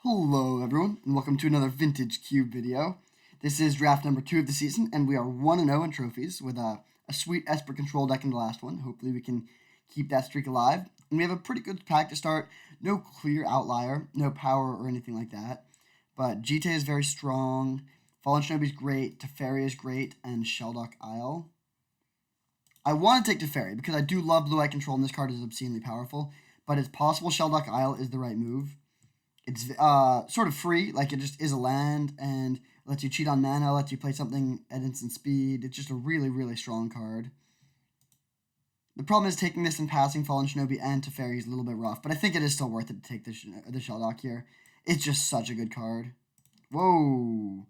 Hello everyone, and welcome to another Vintage Cube video. This is draft number 2 of the season, and we are 1-0 in trophies with a sweet Esper control deck in the last one. Hopefully we can keep that streak alive. And we have a pretty good pack to start. No clear outlier, no power or anything like that. But Jite is very strong, Fallen Shinobi is great, Teferi is great, and Sheldock Isle. I want to take Teferi because I do love Blue Eye Control, and this card is obscenely powerful. But it's possible Sheldock Isle is the right move. It's sort of free, like it just is a land and lets you cheat on mana, lets you play something at instant speed. It's just a really, really strong card. The problem is taking this and passing Fallen Shinobi and Teferi is a little bit rough, but I think it is still worth it to take the Sheldock here. It's just such a good card. Whoa.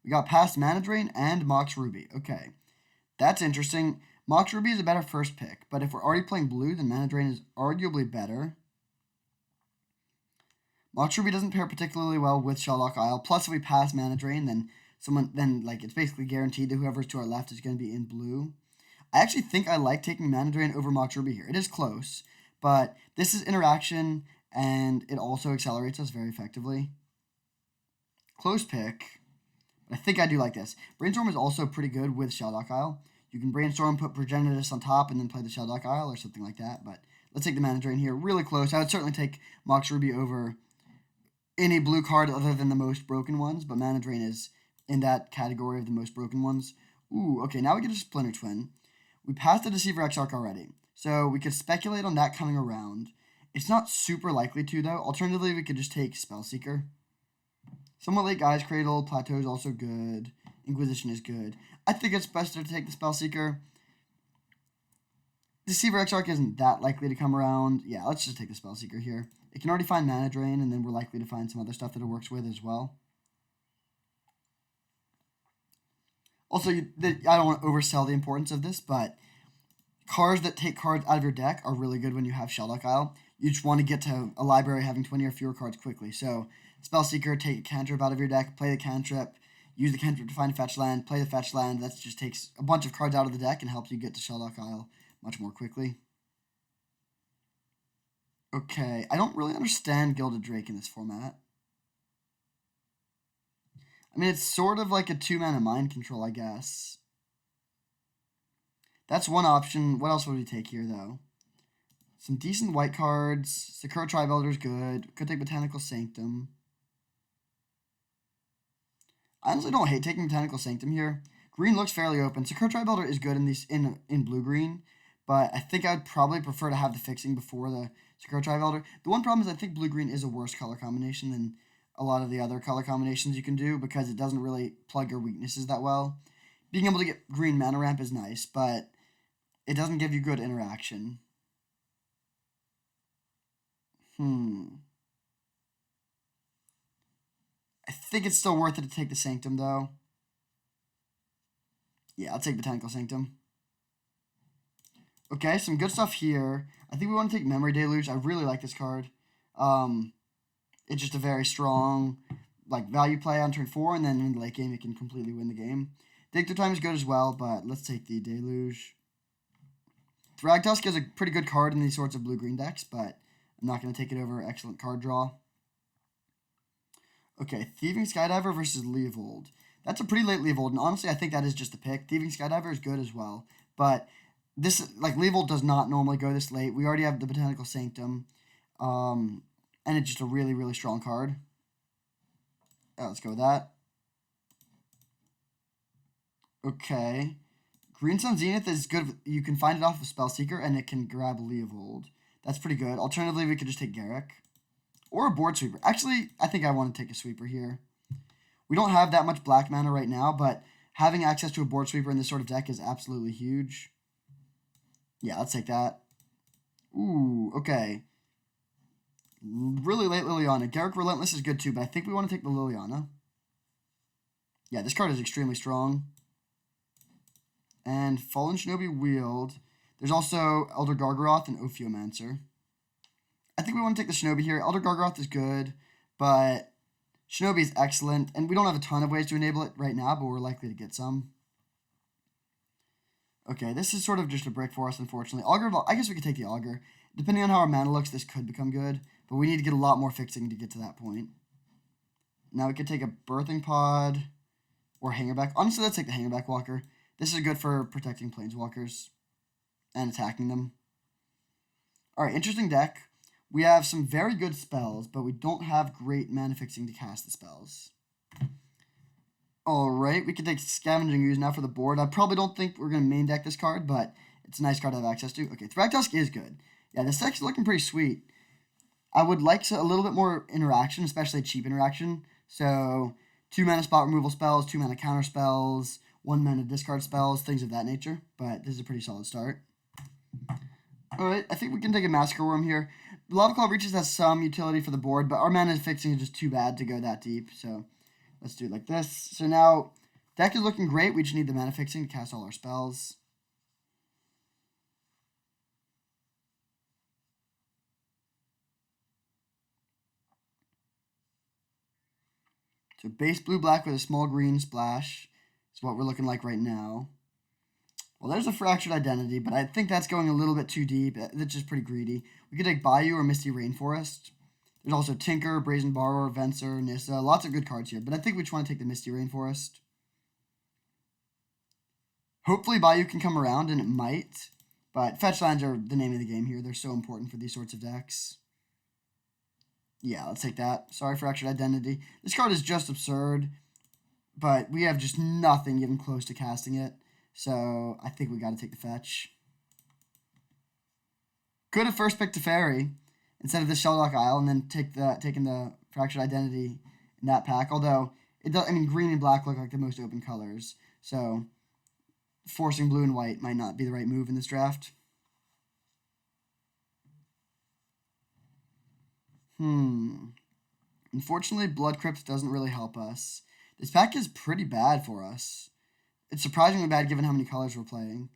We got past Mana Drain and Mox Ruby. Okay. That's interesting. Mox Ruby is a better first pick, but if we're already playing blue, then Mana Drain is arguably better. Mox Ruby doesn't pair particularly well with Sheldock Isle. Plus, if we pass Mana Drain, then it's basically guaranteed that whoever's to our left is going to be in blue. I actually think I like taking Mana Drain over Mox Ruby here. It is close, but this is interaction, and it also accelerates us very effectively. Close pick. I think I do like this. Brainstorm is also pretty good with Sheldock Isle. You can Brainstorm, put Progenitus on top, and then play the Sheldock Isle or something like that, but let's take the Mana Drain here. Really close. I would certainly take Mox Ruby over any blue card other than the most broken ones, but Mana Drain is in that category of the most broken ones. Ooh, okay, now we get a Splinter Twin. We passed the Deceiver Exarch already, so we could speculate on that coming around. It's not super likely to, though. Alternatively, we could just take Spellseeker. Somewhat Late Guy's Cradle, Plateau is also good. Inquisition is good. I think it's best to take the Spellseeker. Deceiver Exarch isn't that likely to come around. Yeah, let's just take the Spellseeker here. It can already find Mana Drain, and then we're likely to find some other stuff that it works with as well. Also, I don't want to oversell the importance of this, but cards that take cards out of your deck are really good when you have Sheldock Isle. You just want to get to a library having 20 or fewer cards quickly. So, Spellseeker, take a cantrip out of your deck, play the cantrip, use the cantrip to find a fetch land, play the fetch land. That just takes a bunch of cards out of the deck and helps you get to Sheldock Isle much more quickly. Okay, I don't really understand Gilded Drake in this format. I mean, it's sort of like a 2-mana mind control, I guess. That's one option. What else would we take here, though? Some decent white cards. Sakura Tribe Elder is good. Could take Botanical Sanctum. I honestly don't hate taking Botanical Sanctum here. Green looks fairly open. Sakura Tribe Elder is good in blue-green, but I think I'd probably prefer to have the fixing before the Sakura Tribe Elder. The one problem is I think blue-green is a worse color combination than a lot of the other color combinations you can do because it doesn't really plug your weaknesses that well. Being able to get green mana ramp is nice, but it doesn't give you good interaction. I think it's still worth it to take the Sanctum, though. Yeah, I'll take Botanical Sanctum. Okay, some good stuff here. I think we want to take Memory Deluge. I really like this card. It's just a very strong value play on turn 4, and then in the late game it can completely win the game. Dig Through Time is good as well, but let's take the Deluge. Thragtusk is a pretty good card in these sorts of blue-green decks, but I'm not going to take it over excellent card draw. Okay, Thieving Skydiver versus Leovold. That's a pretty late Leovold, and honestly I think that is just a pick. Thieving Skydiver is good as well, but this, Leovold does not normally go this late. We already have the Botanical Sanctum, and it's just a really, really strong card. Let's go with that. Okay. Green Sun Zenith is good. You can find it off of Spellseeker, and it can grab Leovold. That's pretty good. Alternatively, we could just take Garruk. Or a board sweeper. Actually, I think I want to take a sweeper here. We don't have that much black mana right now, but having access to a board sweeper in this sort of deck is absolutely huge. Yeah, let's take that. Ooh, okay. Really late Liliana. Garruk Relentless is good too, but I think we want to take the Liliana. Yeah, this card is extremely strong. And Fallen Shinobi Wield. There's also Elder Gargaroth and Ophiomancer. I think we want to take the Shinobi here. Elder Gargaroth is good, but Shinobi is excellent, and we don't have a ton of ways to enable it right now, but we're likely to get some. Okay, this is sort of just a brick for us, unfortunately. Augur, I guess we could take the Augur. Depending on how our mana looks, this could become good, but we need to get a lot more fixing to get to that point. Now we could take a birthing pod or hangerback. Honestly, let's take the hangerback walker. This is good for protecting planeswalkers and attacking them. Alright, interesting deck. We have some very good spells, but we don't have great mana fixing to cast the spells. Alright, we can take Scavenging Ooze now for the board. I probably don't think we're going to main deck this card, but it's a nice card to have access to. Okay, Thragtusk is good. Yeah, this deck's looking pretty sweet. I would like a little bit more interaction, especially cheap interaction. So, 2 mana spot removal spells, 2 mana counter spells, 1 mana discard spells, things of that nature. But this is a pretty solid start. Alright, I think we can take a Massacre Worm here. Lava Claw Breaches has some utility for the board, but our mana fixing is just too bad to go that deep. So, let's do it like this. So now, deck is looking great. We just need the mana fixing to cast all our spells. So base blue-black with a small green splash is what we're looking like right now. Well, there's a Fractured Identity, but I think that's going a little bit too deep. That's just pretty greedy. We could take Bayou or Misty Rainforest. There's also Tinker, Brazen Borrower, Venser, Nissa. Lots of good cards here, but I think we just want to take the Misty Rainforest. Hopefully Bayou can come around, and it might. But fetch lands are the name of the game here. They're so important for these sorts of decks. Yeah, let's take that. Sorry, Fractured Identity. This card is just absurd, but we have just nothing even close to casting it. So I think we got to take the fetch. Could have first picked Teferi instead of the Shelldock Isle, and then taking the Fractured Identity in that pack. Although it does, I mean, green and black look like the most open colors, so forcing blue and white might not be the right move in this draft. Unfortunately, Blood Crypt doesn't really help us. This pack is pretty bad for us. It's surprisingly bad given how many colors we're playing.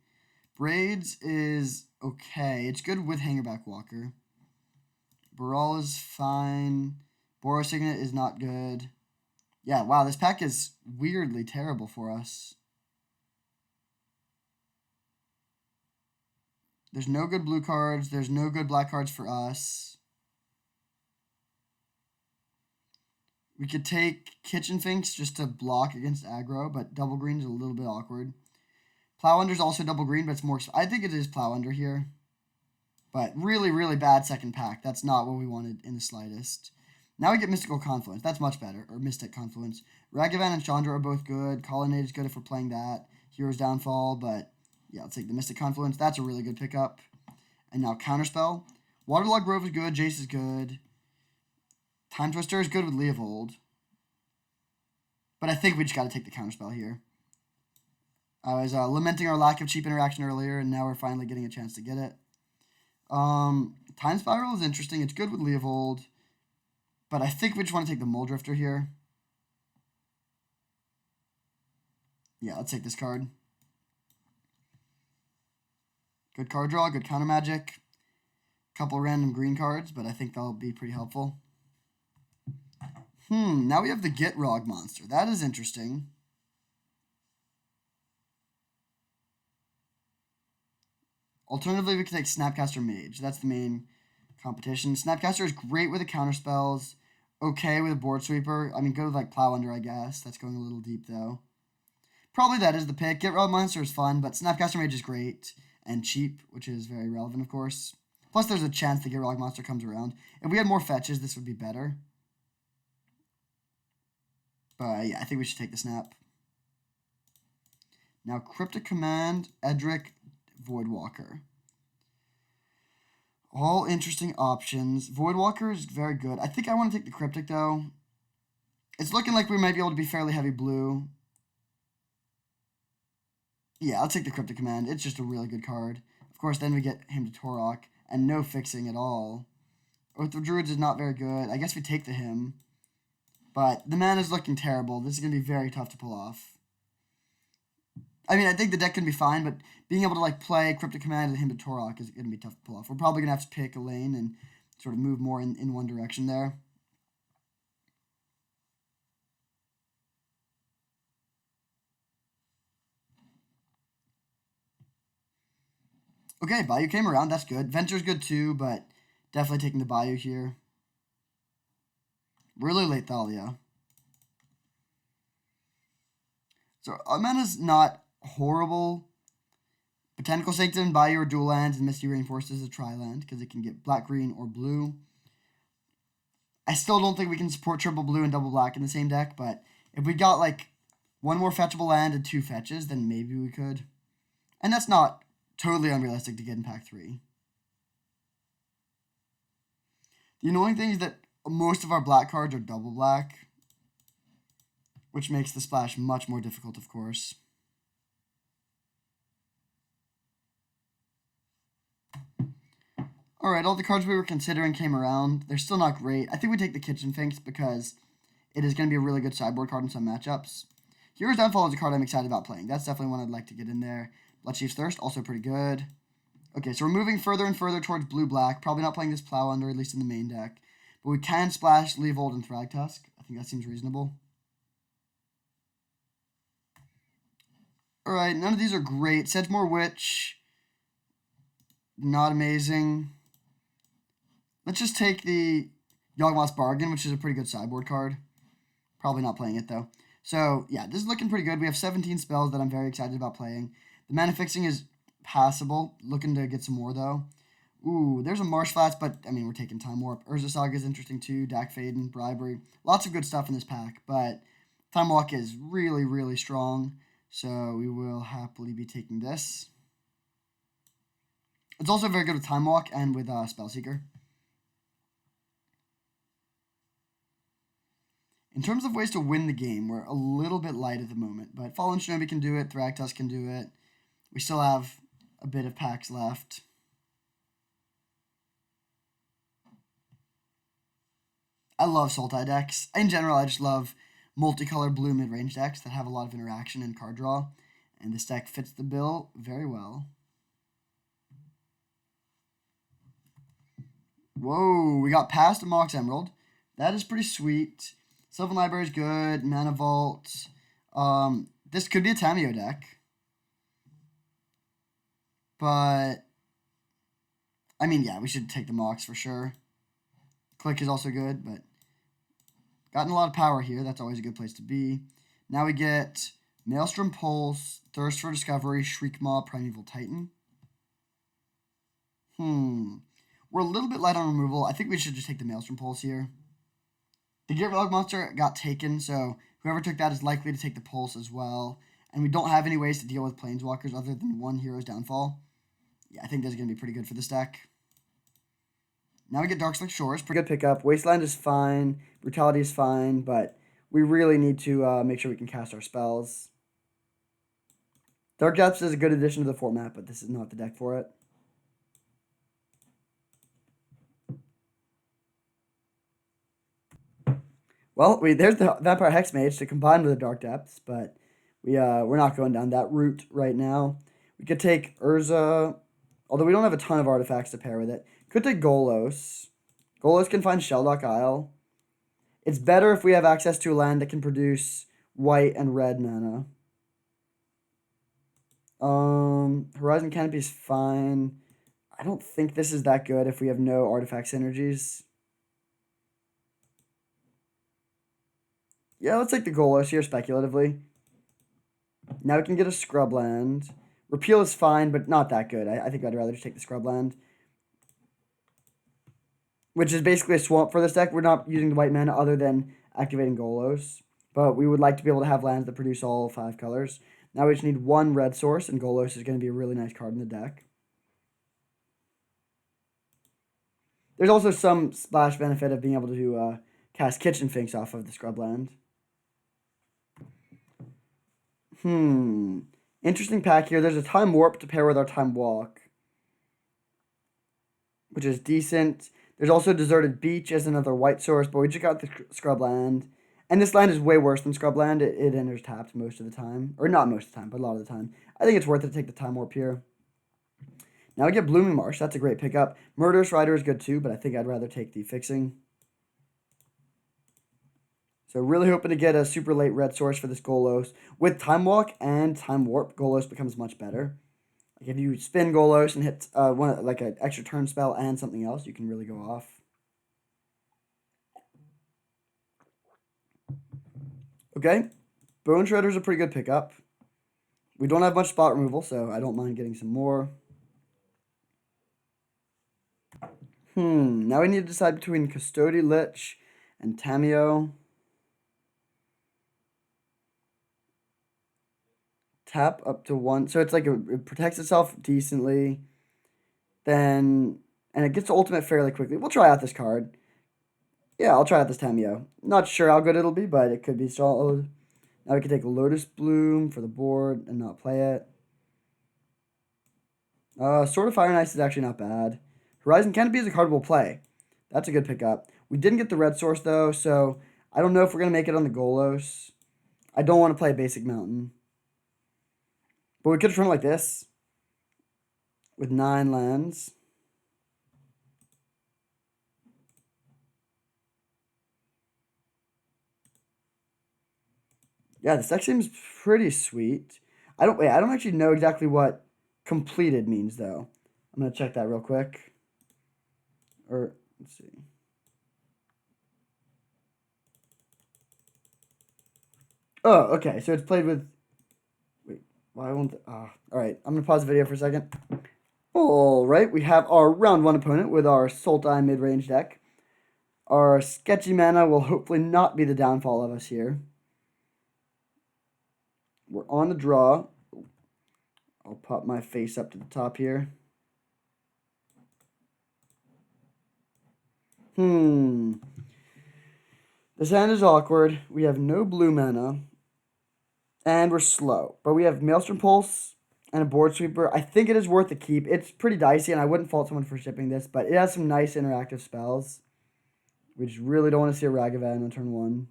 Braids is okay. It's good with Hangerback Walker. Baral is fine. Boros Signet is not good. Yeah, wow, this pack is weirdly terrible for us. There's no good blue cards. There's no good black cards for us. We could take Kitchen Finks just to block against aggro, but double green is a little bit awkward. Plow Under is also double green, but it's more... I think it is Plow Under here. But really, really bad second pack. That's not what we wanted in the slightest. Now we get Mystical Confluence. That's much better. Or Mystic Confluence. Ragavan and Chandra are both good. Colonnade is good if we're playing that. Hero's Downfall, but... yeah, let's take the Mystic Confluence. That's a really good pickup. And now Counterspell. Waterlogged Grove is good. Jace is good. Time Twister is good with Leovold. But I think we just got to take the Counterspell here. I was lamenting our lack of cheap interaction earlier, and now we're finally getting a chance to get it. Time Spiral is interesting. It's good with Leovold. But I think we just want to take the Mole Drifter here. Yeah, let's take this card. Good card draw, good counter magic. Couple random green cards, but I think that'll be pretty helpful. Now we have the Gitrog monster. That is interesting. Alternatively, we could take Snapcaster Mage. That's the main competition. Snapcaster is great with the counter spells. Okay with a board sweeper. I mean, go with like Plow Under, I guess. That's going a little deep, though. Probably that is the pick. Gitrog monster is fun, but Snapcaster Mage is great and cheap, which is very relevant, of course. Plus, there's a chance the Gitrog monster comes around. If we had more fetches, this would be better. But yeah, I think we should take the snap. Now, Cryptic Command, Edric, Voidwalker. All interesting options. Voidwalker is very good. I think I want to take the Cryptic, though. It's looking like we might be able to be fairly heavy blue. Yeah, I'll take the Cryptic Command. It's just a really good card. Of course, then we get him to Torok, and no fixing at all. Oath of Druids is not very good. I guess we take the Hymn. But the mana is looking terrible. This is going to be very tough to pull off. I mean, I think the deck can be fine, but being able to like play Cryptic Command and him to Torok is going to be tough to pull off. We're probably going to have to pick a lane and sort of move more in one direction there. Okay, Bayou came around. That's good. Venture's good too, but definitely taking the Bayou here. Really late Thalia. So our mana's not horrible. Botanical Sanctum, buy your dual lands, and Misty Rainforest is a tri-land because it can get black, green, or blue. I still don't think we can support triple blue and double black in the same deck, but if we got like one more fetchable land and 2 fetches, then maybe we could. And that's not totally unrealistic to get in pack 3. The annoying thing is that most of our black cards are double black, which makes the splash much more difficult, of course. Alright, all the cards we were considering came around. They're still not great. I think we take the Kitchen Finks because it is going to be a really good sideboard card in some matchups. Hero's Downfall is a card I'm excited about playing. That's definitely one I'd like to get in there. Bloodchief's Thirst, also pretty good. Okay, so we're moving further and further towards blue-black. Probably not playing this Plow Under, at least in the main deck. But we can splash Leavold and Thragtusk. I think that seems reasonable. Alright, none of these are great. Sedgemoor Witch, not amazing. Let's just take the Yawgmoth's Bargain, which is a pretty good sideboard card. Probably not playing it, though. So, yeah, this is looking pretty good. We have 17 spells that I'm very excited about playing. The mana fixing is passable. Looking to get some more, though. Ooh, there's a Marsh Flats, but, I mean, we're taking Time Warp. Urza Saga is interesting, too. Dak Faden, Bribery. Lots of good stuff in this pack, but Time Walk is really, really strong. So, we will happily be taking this. It's also very good with Time Walk and with Spellseeker. In terms of ways to win the game, we're a little bit light at the moment, but Fallen Shinobi can do it, Thragtusk can do it. We still have a bit of packs left. I love Sultai decks. In general, I just love multicolored blue mid-range decks that have a lot of interaction and card draw, and this deck fits the bill very well. Whoa, we got past a Mox Emerald. That is pretty sweet. Sylvan Library is good. Mana Vault. This could be a Tamiyo deck. But, I mean, yeah, we should take the Mox for sure. Click is also good, but gotten a lot of power here. That's always a good place to be. Now we get Maelstrom Pulse, Thirst for Discovery, Shriekmaw, Primeval Titan. We're a little bit light on removal. I think we should just take the Maelstrom Pulse here. The Gearlog Monster got taken, so whoever took that is likely to take the Pulse as well. And we don't have any ways to deal with Planeswalkers other than one Hero's Downfall. Yeah, I think this is going to be pretty good for this deck. Now we get Darkslick Shores. Pretty good pickup. Wasteland is fine. Brutality is fine, but we really need to make sure we can cast our spells. Dark Depths is a good addition to the format, but this is not the deck for it. Well, there's the Vampire Hexmage to combine with the Dark Depths, but we're not going down that route right now. We could take Urza, although we don't have a ton of artifacts to pair with it. Could take Golos. Golos can find Sheldock Isle. It's better if we have access to a land that can produce white and red mana. Horizon Canopy is fine. I don't think this is that good if we have no artifact synergies. Yeah, let's take the Golos here speculatively. Now we can get a Scrubland. Repeal is fine, but not that good. I think I'd rather just take the Scrubland. Which is basically a swamp for this deck. We're not using the white mana other than activating Golos. But we would like to be able to have lands that produce all 5 colors. Now we just need 1 red source, and Golos is going to be a really nice card in the deck. There's also some splash benefit of being able to cast Kitchen Finks off of the Scrubland. Interesting pack here. There's a Time Warp to pair with our Time Walk, which is decent. There's also Deserted Beach as another white source, but we just got the Scrubland. And this land is way worse than Scrubland. It enters tapped most of the time. Or not most of the time, but a lot of the time. I think it's worth it to take the Time Warp here. Now we get Blooming Marsh. That's a great pickup. Murderous Rider is good too, but I think I'd rather take the Fixing. So really hoping to get a super late red source for this Golos. With Time Walk and Time Warp, Golos becomes much better. Like if you spin Golos and hit like an extra turn spell and something else, you can really go off. Okay. Bone Shredder's a pretty good pickup. We don't have much spot removal, so I don't mind getting some more. Now we need to decide between Custody Lich and Tameo. Tap up to 1. So it's like it protects itself decently. And it gets to ultimate fairly quickly. We'll try out this card. Yeah, I'll try out this Tameo. Not sure how good it'll be, but it could be solid. Now we can take Lotus Bloom for the board and not play it. Sword of Fire and Ice is actually not bad. Horizon Canopy is a card we'll play. That's a good pickup. We didn't get the red source, though, so I don't know if we're going to make it on the Golos. I don't want to play Basic Mountain. But we could front like this with 9 lands. Yeah, this deck seems pretty sweet. I don't actually know exactly what completed means, though. I'm going to check that real quick. Or, let's see. Oh, okay. So it's played with... Wait, why won't... all right, I'm going to pause the video for a second. All right, we have our round 1 opponent with our Sultai mid-range deck. Our sketchy mana will hopefully not be the downfall of us here. We're on the draw. I'll pop my face up to the top here. This hand is awkward. We have no blue mana. And we're slow. But we have Maelstrom Pulse and a Board Sweeper. I think it is worth the keep. It's pretty dicey, and I wouldn't fault someone for shipping this, but it has some nice interactive spells. We just really don't want to see a Ragavan on turn 1.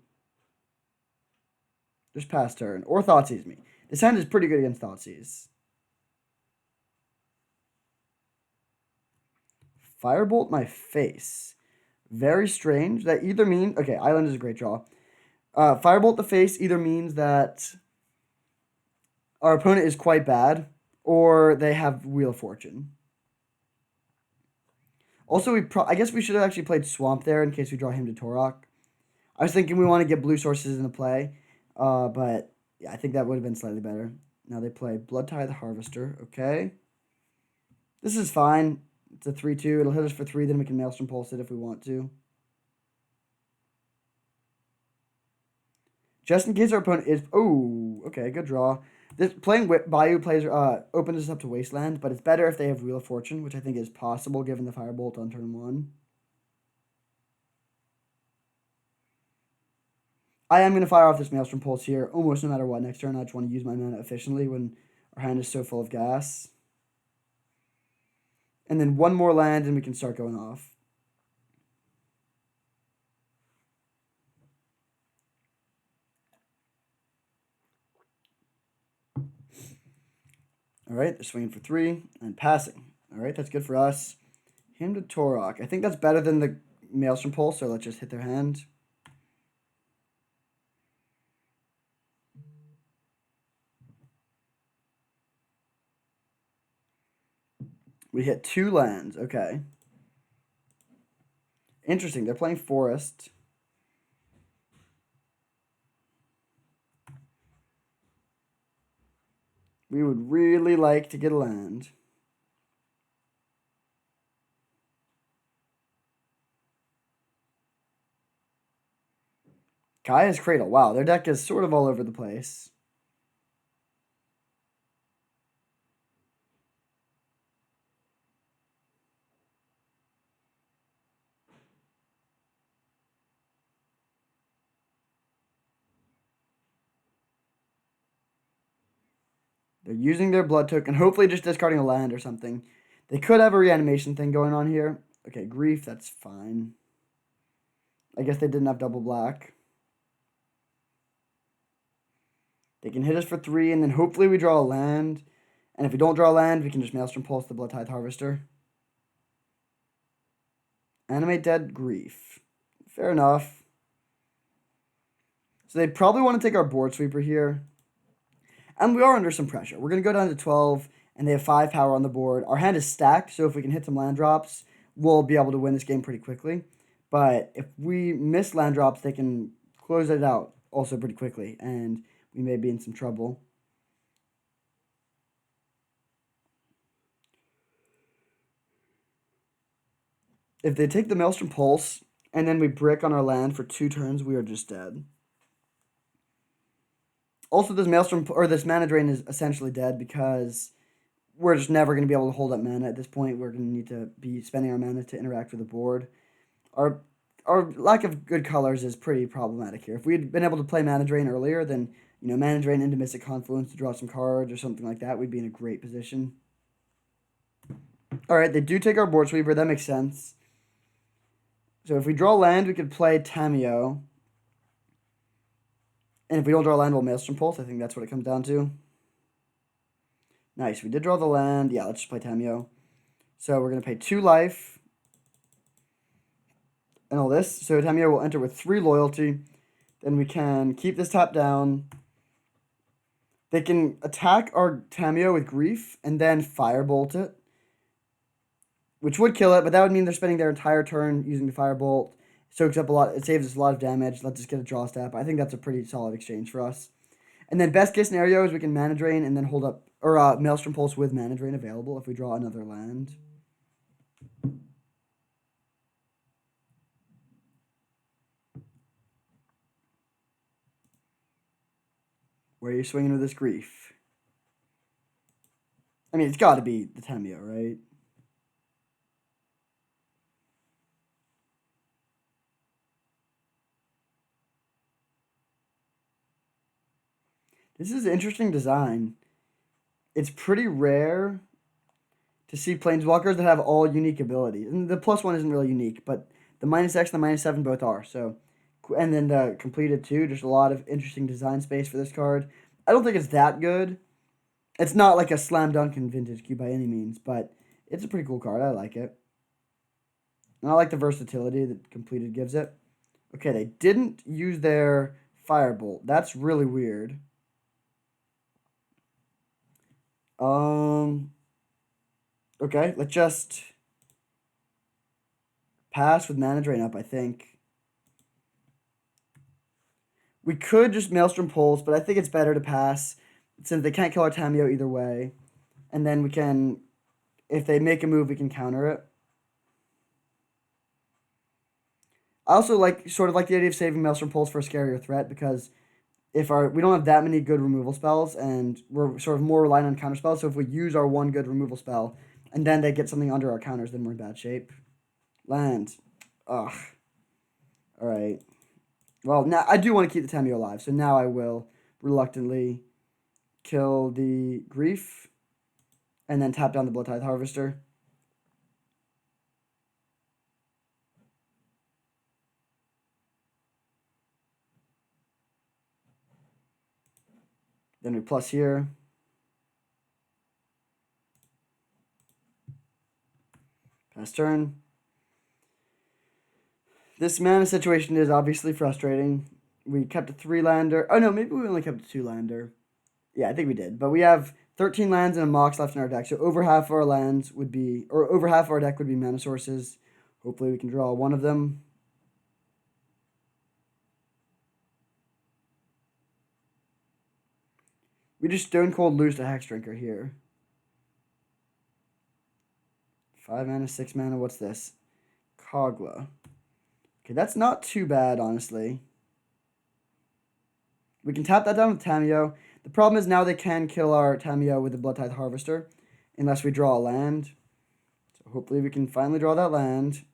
Just pass turn. Or Thoughtseize me. This hand is pretty good against Thoughtseize. Firebolt my face. Very strange. That either means... Okay, Island is a great draw. Firebolt the face either means that our opponent is quite bad, or they have Wheel of Fortune. Also, I guess we should have actually played Swamp there in case we draw him to Torok. I was thinking we want to get blue sources into play, but yeah, I think that would have been slightly better. Now they play Bloodtithe Harvester. Okay. This is fine. It's a 3-2. It'll hit us for 3, then we can Maelstrom Pulse it if we want to. Just in case our opponent is... Oh, okay, good draw. Playing Bayou opens us up to Wasteland, but it's better if they have Wheel of Fortune, which I think is possible given the Firebolt on turn 1. I am going to fire off this Maelstrom Pulse here almost no matter what next turn. I just want to use my mana efficiently when our hand is so full of gas. And then 1 more land and we can start going off. All right, they're swinging for 3 and passing. All right, that's good for us. Him to Torok. I think that's better than the Maelstrom Pulse, so let's just hit their hand. We hit 2 lands. Okay. Interesting. They're playing Forest. We would really like to get a land. Kaya's Cradle. Wow, their deck is sort of all over the place. They're using their blood token, hopefully just discarding a land or something. They could have a reanimation thing going on here. Okay, Grief, that's fine. I guess they didn't have double black. They can hit us for 3, and then hopefully we draw a land. And if we don't draw a land, we can just Maelstrom Pulse the Bloodtithe Harvester. Animate Dead, Grief. Fair enough. So they probably want to take our Board Sweeper here. And we are under some pressure. We're going to go down to 12, and they have 5 power on the board. Our hand is stacked, so if we can hit some land drops, we'll be able to win this game pretty quickly. But if we miss land drops, they can close it out also pretty quickly. And we may be in some trouble. If they take the Maelstrom Pulse, and then we brick on our land for 2 turns, we are just dead. Also, this Maelstrom, or this Mana Drain is essentially dead because we're just never going to be able to hold up mana at this point. We're going to need to be spending our mana to interact with the board. Our lack of good colors is pretty problematic here. If we had been able to play Mana Drain earlier, then, Mana Drain into Mystic Confluence to draw some cards or something like that, we'd be in a great position. Alright, they do take our board sweeper. That makes sense. So if we draw land, we could play Tamiyo. And if we don't draw land, we'll Maelstrom Pulse. I think that's what it comes down to. Nice. We did draw the land. Yeah, let's just play Tamiyo. So we're going to pay 2 life. And all this. So Tamiyo will enter with 3 loyalty. Then we can keep this top down. They can attack our Tamiyo with Grief and then Firebolt it, which would kill it, but that would mean they're spending their entire turn using the Firebolt. It soaks up a lot. It saves us a lot of damage. Let's just get a draw step. I think that's a pretty solid exchange for us. And then best case scenario is we can Mana Drain and then hold up, or Maelstrom Pulse with Mana Drain available if we draw another land. Where are you swinging with this Grief? I mean, it's got to be the Tamiyo, right? This is an interesting design. It's pretty rare to see Planeswalkers that have all unique abilities. And the +1 isn't really unique, but the -X and the -7 both are. So, and then the completed 2, just a lot of interesting design space for this card. I don't think it's that good. It's not like a slam dunk in Vintage Cube by any means, but it's a pretty cool card. I like it. And I like the versatility that completed gives it. Okay, they didn't use their Firebolt. That's really weird. Okay, let's just pass with Mana Drain up, I think. We could just Maelstrom Pulse, but I think it's better to pass since they can't kill our Tamiyo either way. And then we can, if they make a move, we can counter it. I also sort of like the idea of saving Maelstrom Pulse for a scarier threat because if we don't have that many good removal spells and we're sort of more reliant on counter spells, so if we use our one good removal spell and then they get something under our counters, then we're in bad shape. Land. Ugh. Alright. Well, now I do want to keep the Tamiyo alive, so now I will reluctantly kill the Grief and then tap down the Bloodtithe Harvester. Then we plus here. Pass turn. This mana situation is obviously frustrating. We kept a 3-lander. Oh, no, maybe we only kept a 2-lander. Yeah, I think we did. But we have 13 lands and a Mox left in our deck. So over half of our lands would be, or over half of our deck would be mana sources. Hopefully we can draw one of them. We just Stone Cold lose to Hexdrinker here. 5 mana, 6 mana. What's this? Kogla. Okay, that's not too bad, honestly. We can tap that down with Tamiyo. The problem is now they can kill our Tamiyo with the Bloodtithe Harvester unless we draw a land. So hopefully we can finally draw that land.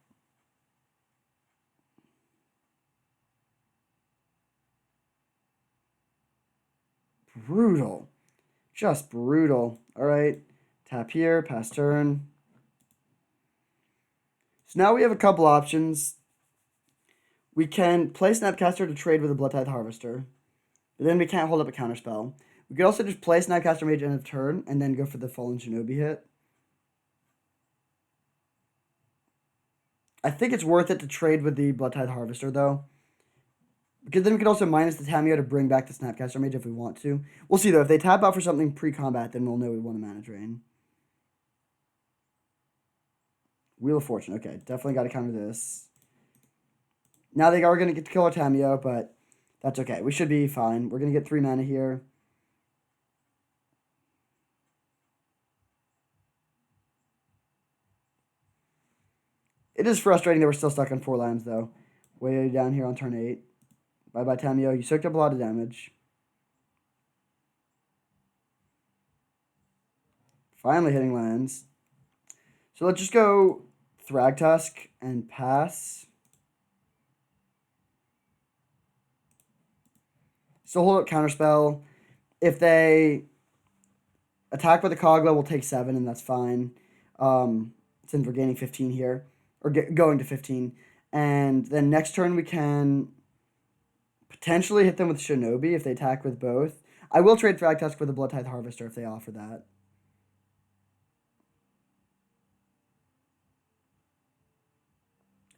Brutal. Just brutal. Alright. Tap here, pass turn. So now we have a couple options. We can play Snapcaster to trade with a Bloodtithe Harvester. But then we can't hold up a counterspell. We could also just play Snapcaster Mage end of turn and then go for the Fallen Shinobi hit. I think it's worth it to trade with the Bloodtithe Harvester, though. Because then we could also minus the Tamiyo to bring back the Snapcaster Mage if we want to. We'll see, though. If they tap out for something pre-combat, then we'll know we want a Mana Drain. Wheel of Fortune. Okay, definitely got to counter this. Now they are going to get to kill our Tamiyo, but That's okay. We should be fine. We're going to get 3 mana here. It is frustrating that we're still stuck on 4 lands, though. Way down here on turn 8. Bye-bye, Tamio. You soaked up a lot of damage. Finally hitting lands. So let's just go Thragtusk and pass. Still hold up Counterspell. If they attack with a Kogla, we'll take 7, and that's fine. Since we're gaining 15 here. Or going to 15. And then next turn we can potentially hit them with Shinobi if they attack with both. I will trade Thragtusk with a Blood Tithe Harvester if they offer that.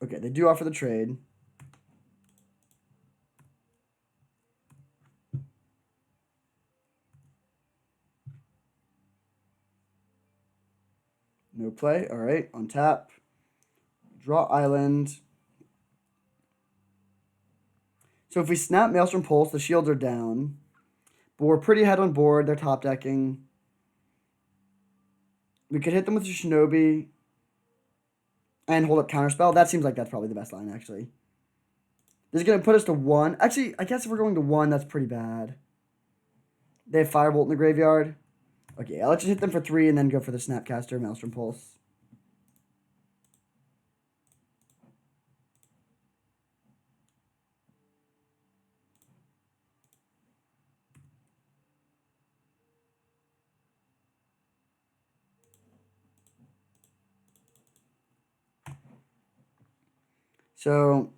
Okay, they do offer the trade. No play. All right, on tap. Draw Island. So if we snap Maelstrom Pulse, the shields are down. But we're pretty ahead on board. They're top decking. We could hit them with a Shinobi and hold up Counterspell. That seems like that's probably the best line, actually. This is going to put us to 1. Actually, I guess if we're going to 1, that's pretty bad. They have Firebolt in the graveyard. Okay, yeah, let's just hit them for 3 and then go for the Snapcaster Maelstrom Pulse. So,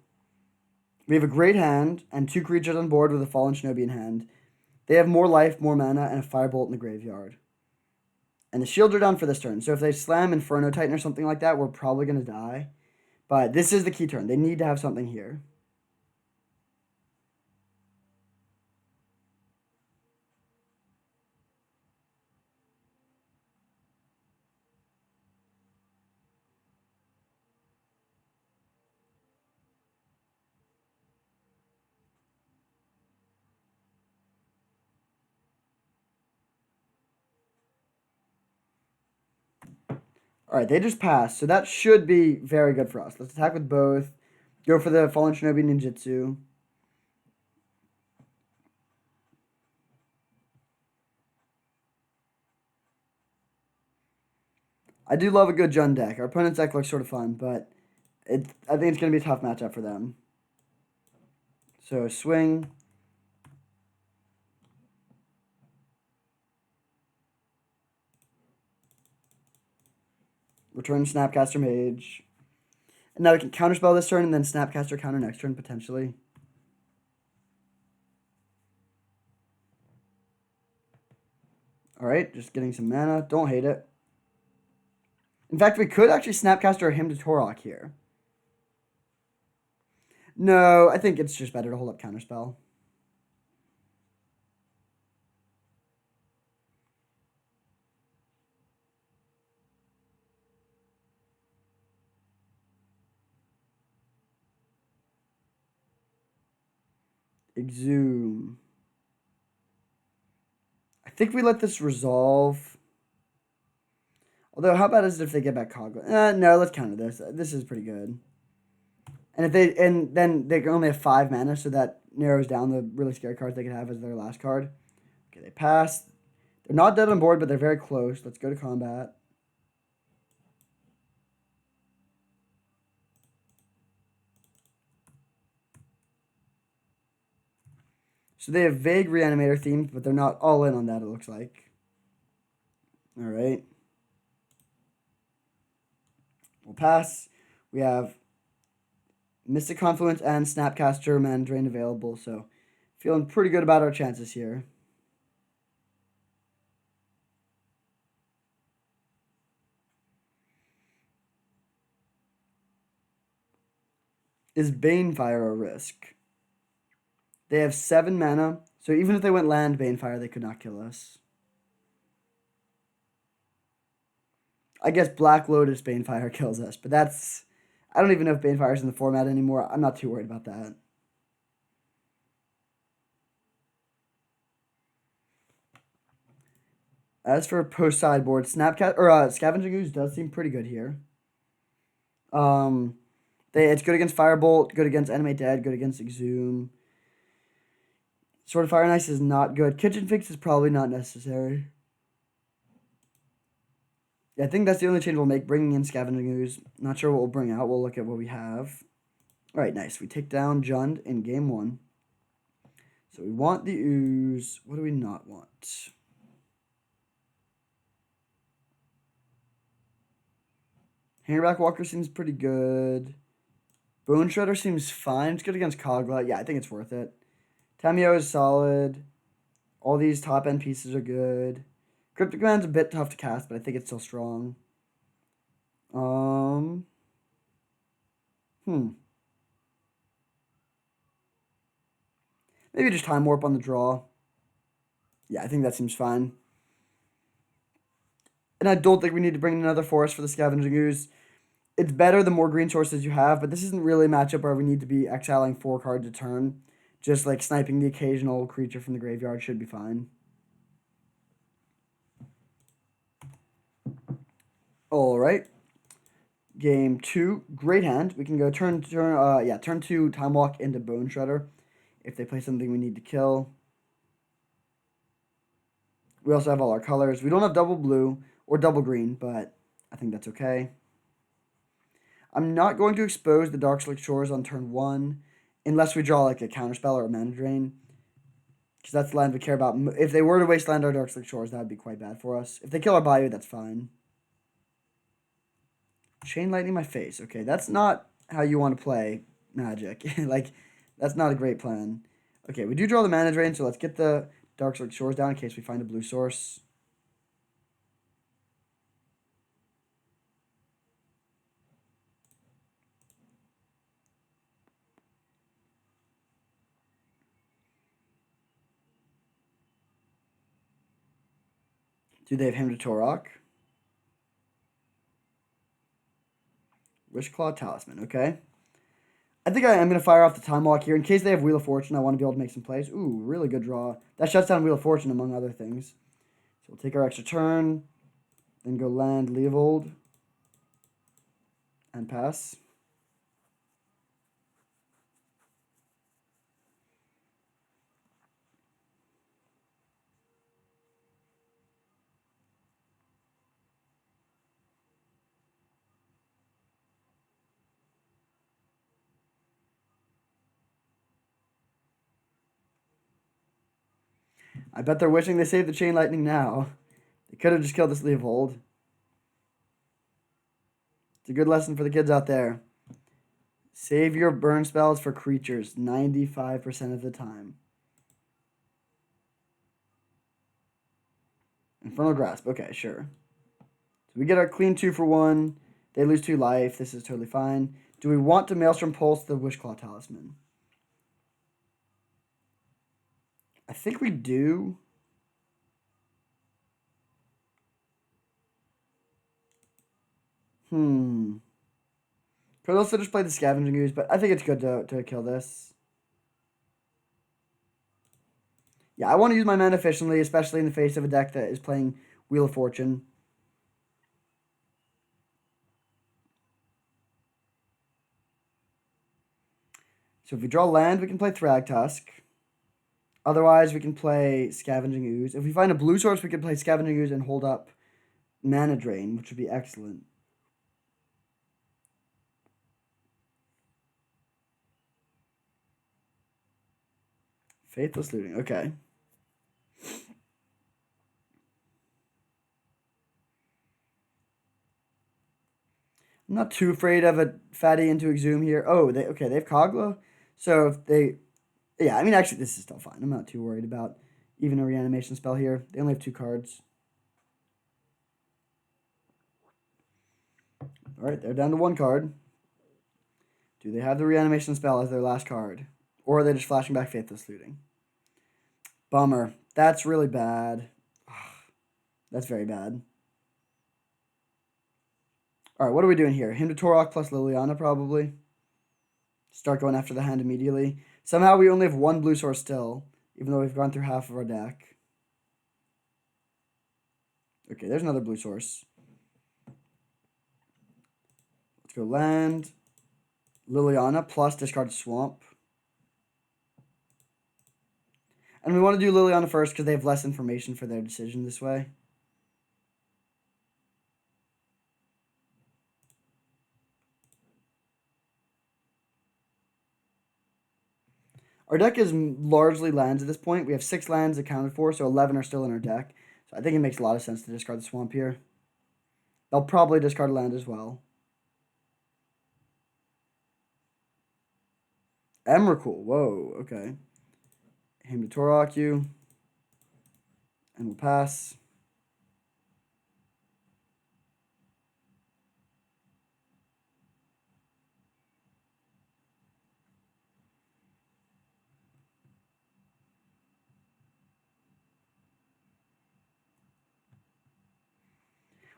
we have a great hand and 2 creatures on board with a Fallen Shinobi in hand. They have more life, more mana, and a Firebolt in the graveyard. And the shields are down for this turn. So if they slam Inferno Titan or something like that, we're probably going to die. But this is the key turn. They need to have something here. All right, they just passed, so that should be very good for us. Let's attack with both. Go for the Fallen Shinobi Ninjutsu. I do love a good Jund deck. Our opponent's deck looks sort of fun, but I think it's going to be a tough matchup for them. So, swing. Return Snapcaster Mage. And now we can counterspell this turn and then Snapcaster counter next turn, potentially. Alright, just getting some mana. Don't hate it. In fact, we could actually Snapcaster him to Torok here. No, I think it's just better to hold up counterspell. Exhume. I think we let this resolve. Although, how bad is it if they get back Kogla? No, let's counter this. This is pretty good. And then they can only have 5 mana, so that narrows down the really scary cards they could have as their last card. Okay, they pass. They're not dead on board, but they're very close. Let's go to combat. So they have vague Reanimator themes, but they're not all in on that, it looks like. Alright. We'll pass. We have Mystic Confluence and Snapcaster Mana Drain available, so feeling pretty good about our chances here. Is Banefire a risk? They have 7 mana, so even if they went land Banefire, they could not kill us. I guess Black Lotus Banefire kills us, but that's... I don't even know if Banefire's in the format anymore. I'm not too worried about that. As for post sideboard, Scavenging Ooze does seem pretty good here. It's good against Firebolt, good against Animate Dead, good against Exhume. Sword of Fire and Ice is not good. Kitchen Fix is probably not necessary. Yeah, I think that's the only change we'll make, bringing in Scavenging Ooze. Not sure what we'll bring out. We'll look at what we have. All right, nice. We take down Jund in game 1. So we want the Ooze. What do we not want? Hangerback Walker seems pretty good. Bone Shredder seems fine. It's good against Kogla. Yeah, I think it's worth it. Tamio is solid. All these top end pieces are good. Cryptic Command's a bit tough to cast, but I think it's still strong. Maybe just Time Warp on the draw. Yeah, I think that seems fine. And I don't think we need to bring in another forest for the Scavenging Ooze. It's better the more green sources you have, but this isn't really a matchup where we need to be exiling 4 cards a turn. Just like sniping the occasional creature from the graveyard should be fine. All right. Game 2, great hand. We can go turn 2 Time Walk into Bone Shredder if they play something we need to kill. We also have all our colors. We don't have double blue or double green, but I think that's okay. I'm not going to expose the Darkslick Shores on turn 1 unless we draw like a counterspell or a mana drain. Because that's the land we care about. If they were to waste land our Darkslick Shores, that would be quite bad for us. If they kill our Bayou, that's fine. Chain Lightning my face. Okay, that's not how you want to play Magic. Like, that's not a great plan. Okay, we do draw the mana drain, so let's get the Darkslick Shores down in case we find a blue source. Do they have Hymn to Torok? Wishclaw Talisman, okay. I think I'm going to fire off the Time Walk here. In case they have Wheel of Fortune, I want to be able to make some plays. Ooh, really good draw. That shuts down Wheel of Fortune, among other things. So we'll take our extra turn, then go land Leovold, and pass. I bet they're wishing they saved the Chain Lightning now. They could have just killed this Leovold. It's a good lesson for the kids out there. Save your burn spells for creatures 95% of the time. Infernal Grasp. Okay, sure. So we get our clean 2 for 1. They lose 2 life. This is totally fine. Do we want to Maelstrom Pulse the Wishclaw Talisman? I think we do. Could also just play the Scavenging Ooze, but I think it's good to kill this. Yeah, I want to use my mana efficiently, especially in the face of a deck that is playing Wheel of Fortune. So if we draw land, we can play Thragtusk. Otherwise, we can play Scavenging Ooze. If we find a blue source, we can play Scavenging Ooze and hold up Mana Drain, which would be excellent. Faithless Looting, okay. I'm not too afraid of a fatty into Exhume here. Oh, they have Kogla. So if they, yeah, I mean, actually, this is still fine. I'm not too worried about even a reanimation spell here. They only have 2 cards. All right, they're down to 1 card. Do they have the reanimation spell as their last card? Or are they just flashing back Faithless Looting? Bummer. That's really bad. That's very bad. All right, what are we doing here? Hymn to Torok plus Liliana, probably. Start going after the hand immediately. Somehow we only have 1 blue source still, even though we've gone through half of our deck. Okay, there's another blue source. Let's go land. Liliana plus discard Swamp. And we want to do Liliana first because they have less information for their decision this way. Our deck is largely lands at this point. We have 6 lands accounted for, so 11 are still in our deck. So I think it makes a lot of sense to discard the Swamp here. They'll probably discard a land as well. Emrakul, whoa, okay. Him to Torok you. And we'll pass.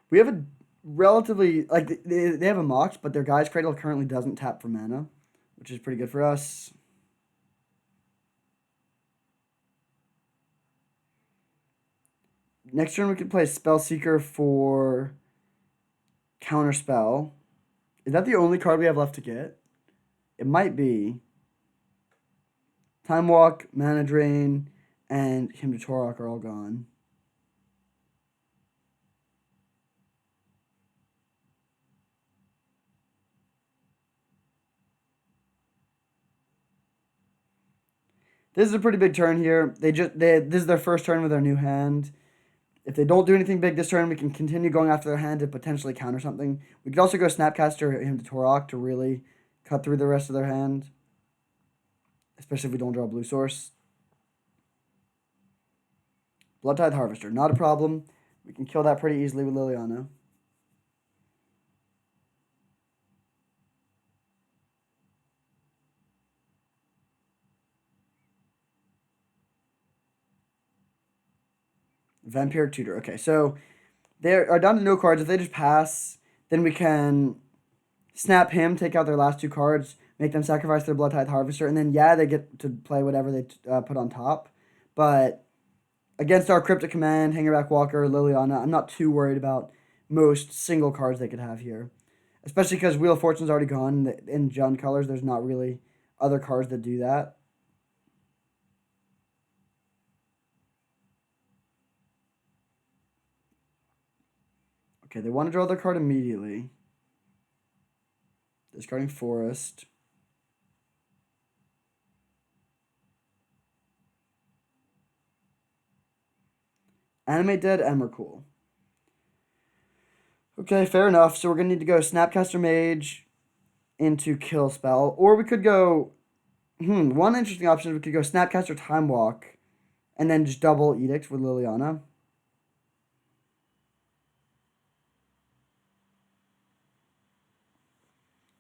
We have a relatively, like, they have a Mox, but their Guy's Cradle currently doesn't tap for mana, which is pretty good for us. Next turn we can play Spellseeker for Counterspell. Is that the only card we have left to get? It might be. Time Walk, Mana Drain, and Hymn to Torok are all gone. This is a pretty big turn here. This is their first turn with their new hand. If they don't do anything big this turn, we can continue going after their hand to potentially counter something. We could also go Snapcaster Hymn to Torok to really cut through the rest of their hand. Especially if we don't draw a blue source. Bloodtithe Harvester, not a problem. We can kill that pretty easily with Liliana. Vampiric Tutor. Okay, so they are down to no cards. If they just pass, then we can snap him, take out their last 2 cards, make them sacrifice their Bloodtithe Harvester, and then, yeah, they get to play whatever they put on top. But against our Cryptic Command, Hangerback Walker, Liliana, I'm not too worried about most single cards they could have here. Especially because Wheel of Fortune's already gone. In Jund colors, there's not really other cards that do that. Okay, they want to draw their card immediately. Discarding Forest. Animate Dead, Emrakul. Okay, fair enough. So we're going to need to go Snapcaster Mage into Kill Spell. Or we could go... one interesting option is we could go Snapcaster Time Walk and then just double Edict with Liliana.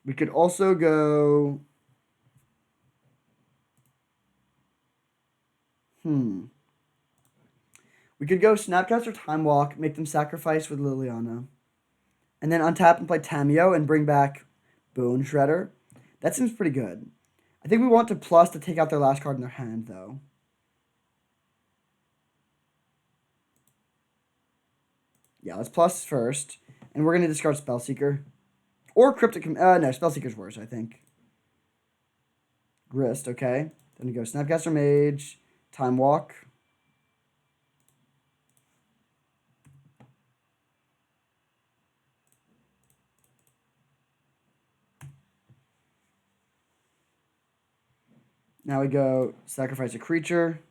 We could also go... We could go Snapcaster Time Walk, make them sacrifice with Liliana. And then untap and play Tameo and bring back Bone Shredder. That seems pretty good. I think we want to plus to take out their last card in their hand, though. Yeah, let's plus first. And we're going to discard Spellseeker. Or Cryptic... no, Spellseeker's worse, I think. Grist, okay. Then we go Snapcaster Mage, Time Walk. Now we go sacrifice a creature.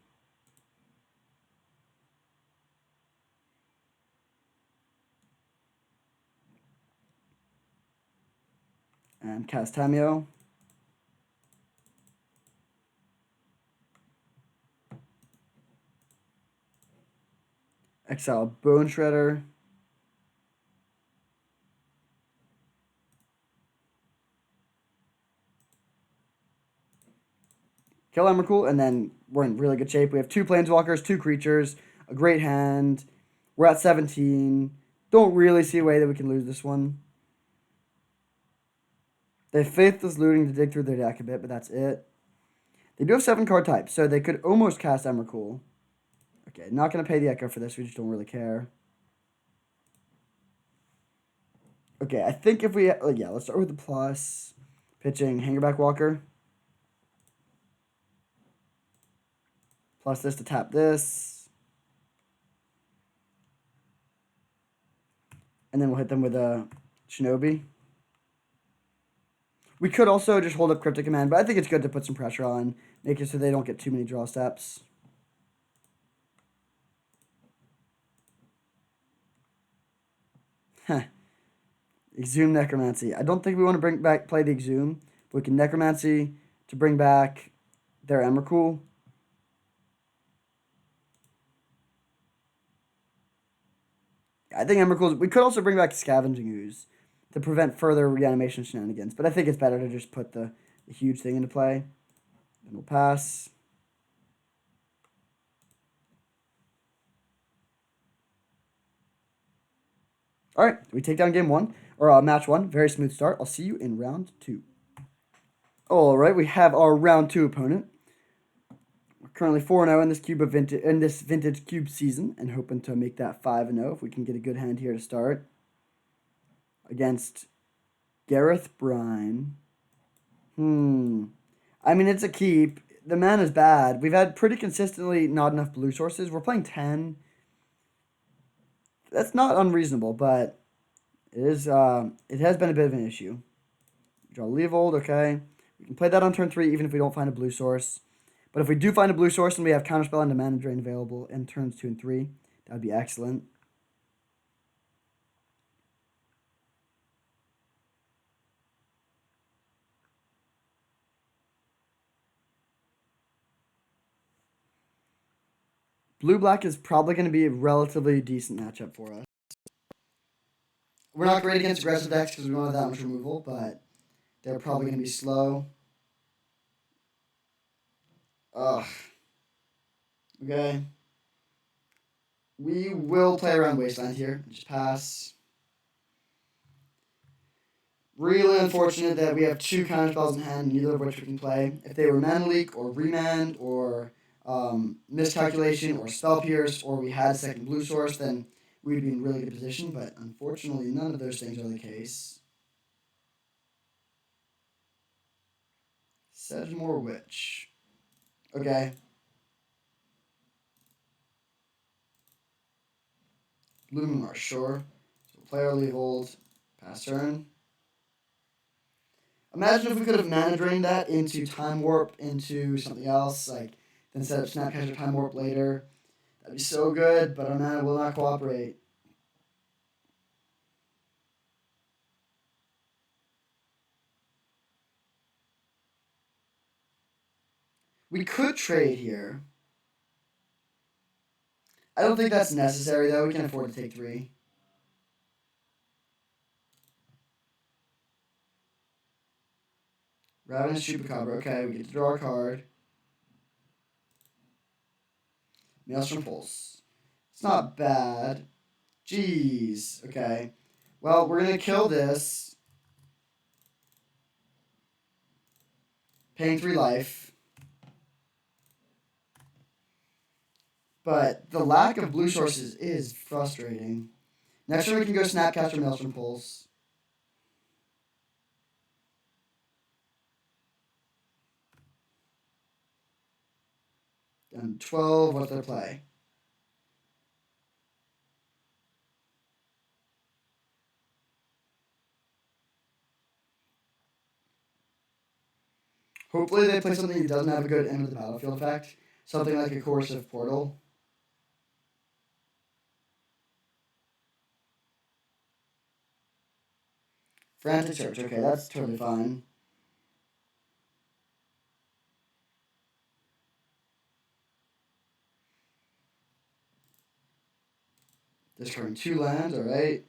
And cast Tameo. Exile Bone Shredder. Kill Emrakul, and then we're in really good shape. We have 2 Planeswalkers, 2 creatures, a great hand. We're at 17. Don't really see a way that we can lose this one. They have Faithless Looting to dig through their deck a bit, but that's it. They do have 7 card types, so they could almost cast Emrakul. Okay, not going to pay the Echo for this. We just don't really care. Okay, I think if we... yeah, let's start with the plus. Pitching Hangerback Walker. Plus this to tap this. And then we'll hit them with a Shinobi. We could also just hold up Cryptic Command, but I think it's good to put some pressure on. Make it so they don't get too many draw steps. Huh. Exhume Necromancy. I don't think we want to play the Exhume, but we can Necromancy to bring back their Emrakul. I think Emrakul... We could also bring back Scavenging Ooze to prevent further reanimation shenanigans, but I think it's better to just put the huge thing into play. Then we'll pass. All right, we take down game one, or match one. Very smooth start. I'll see you in round two. All right, we have our round two opponent. We're currently 4-0 in this vintage cube season, and hoping to make that 5-0 if we can get a good hand here to start. Against Gareth Brine. I mean, it's a keep. The mana is bad. We've had pretty consistently not enough blue sources. We're playing 10. That's not unreasonable, but it is. It has been a bit of an issue. Draw Leovold, okay. We can play that on turn 3 even if we don't find a blue source. But if we do find a blue source and we have Counterspell and a Mana Drain available in turns 2 and 3, that would be excellent. Blue-black is probably going to be a relatively decent matchup for us. We're not great against aggressive decks because we don't have that much removal, but they're probably going to be slow. Ugh. Okay. We will play around Wasteland here. Just pass. Really unfortunate that we have 2 counterspells in hand, neither of which we can play. If they were Mana Leak or Remand or Miscalculation or Spell Pierce or we had a second blue source, then we'd be in really good position. But unfortunately, none of those things are the case. Sedgemoor Witch. Okay. Luminar, sure. So we'll play our Leovold. Pass turn. Imagine if we could have mana drained that into Time Warp into something else, like then set up Snapcaster Time Warp later. That'd be so good, but our mana will not cooperate. We could trade here. I don't think that's necessary, though. We can afford to take 3. Ravenous Chupacabra. Okay, we get to draw a card. Maelstrom Pulse. It's not bad. Jeez. Okay. Well, we're going to kill this. Paying 3 life. But the lack of blue sources is frustrating. Next turn we can go Snapcaster Maelstrom Pulse. And 12, what's their play? Hopefully they play something that doesn't have a good end of the battlefield effect. Something like a Coercive Portal. Frantic Search, okay, that's totally fine. Discarding 2 lands, alright.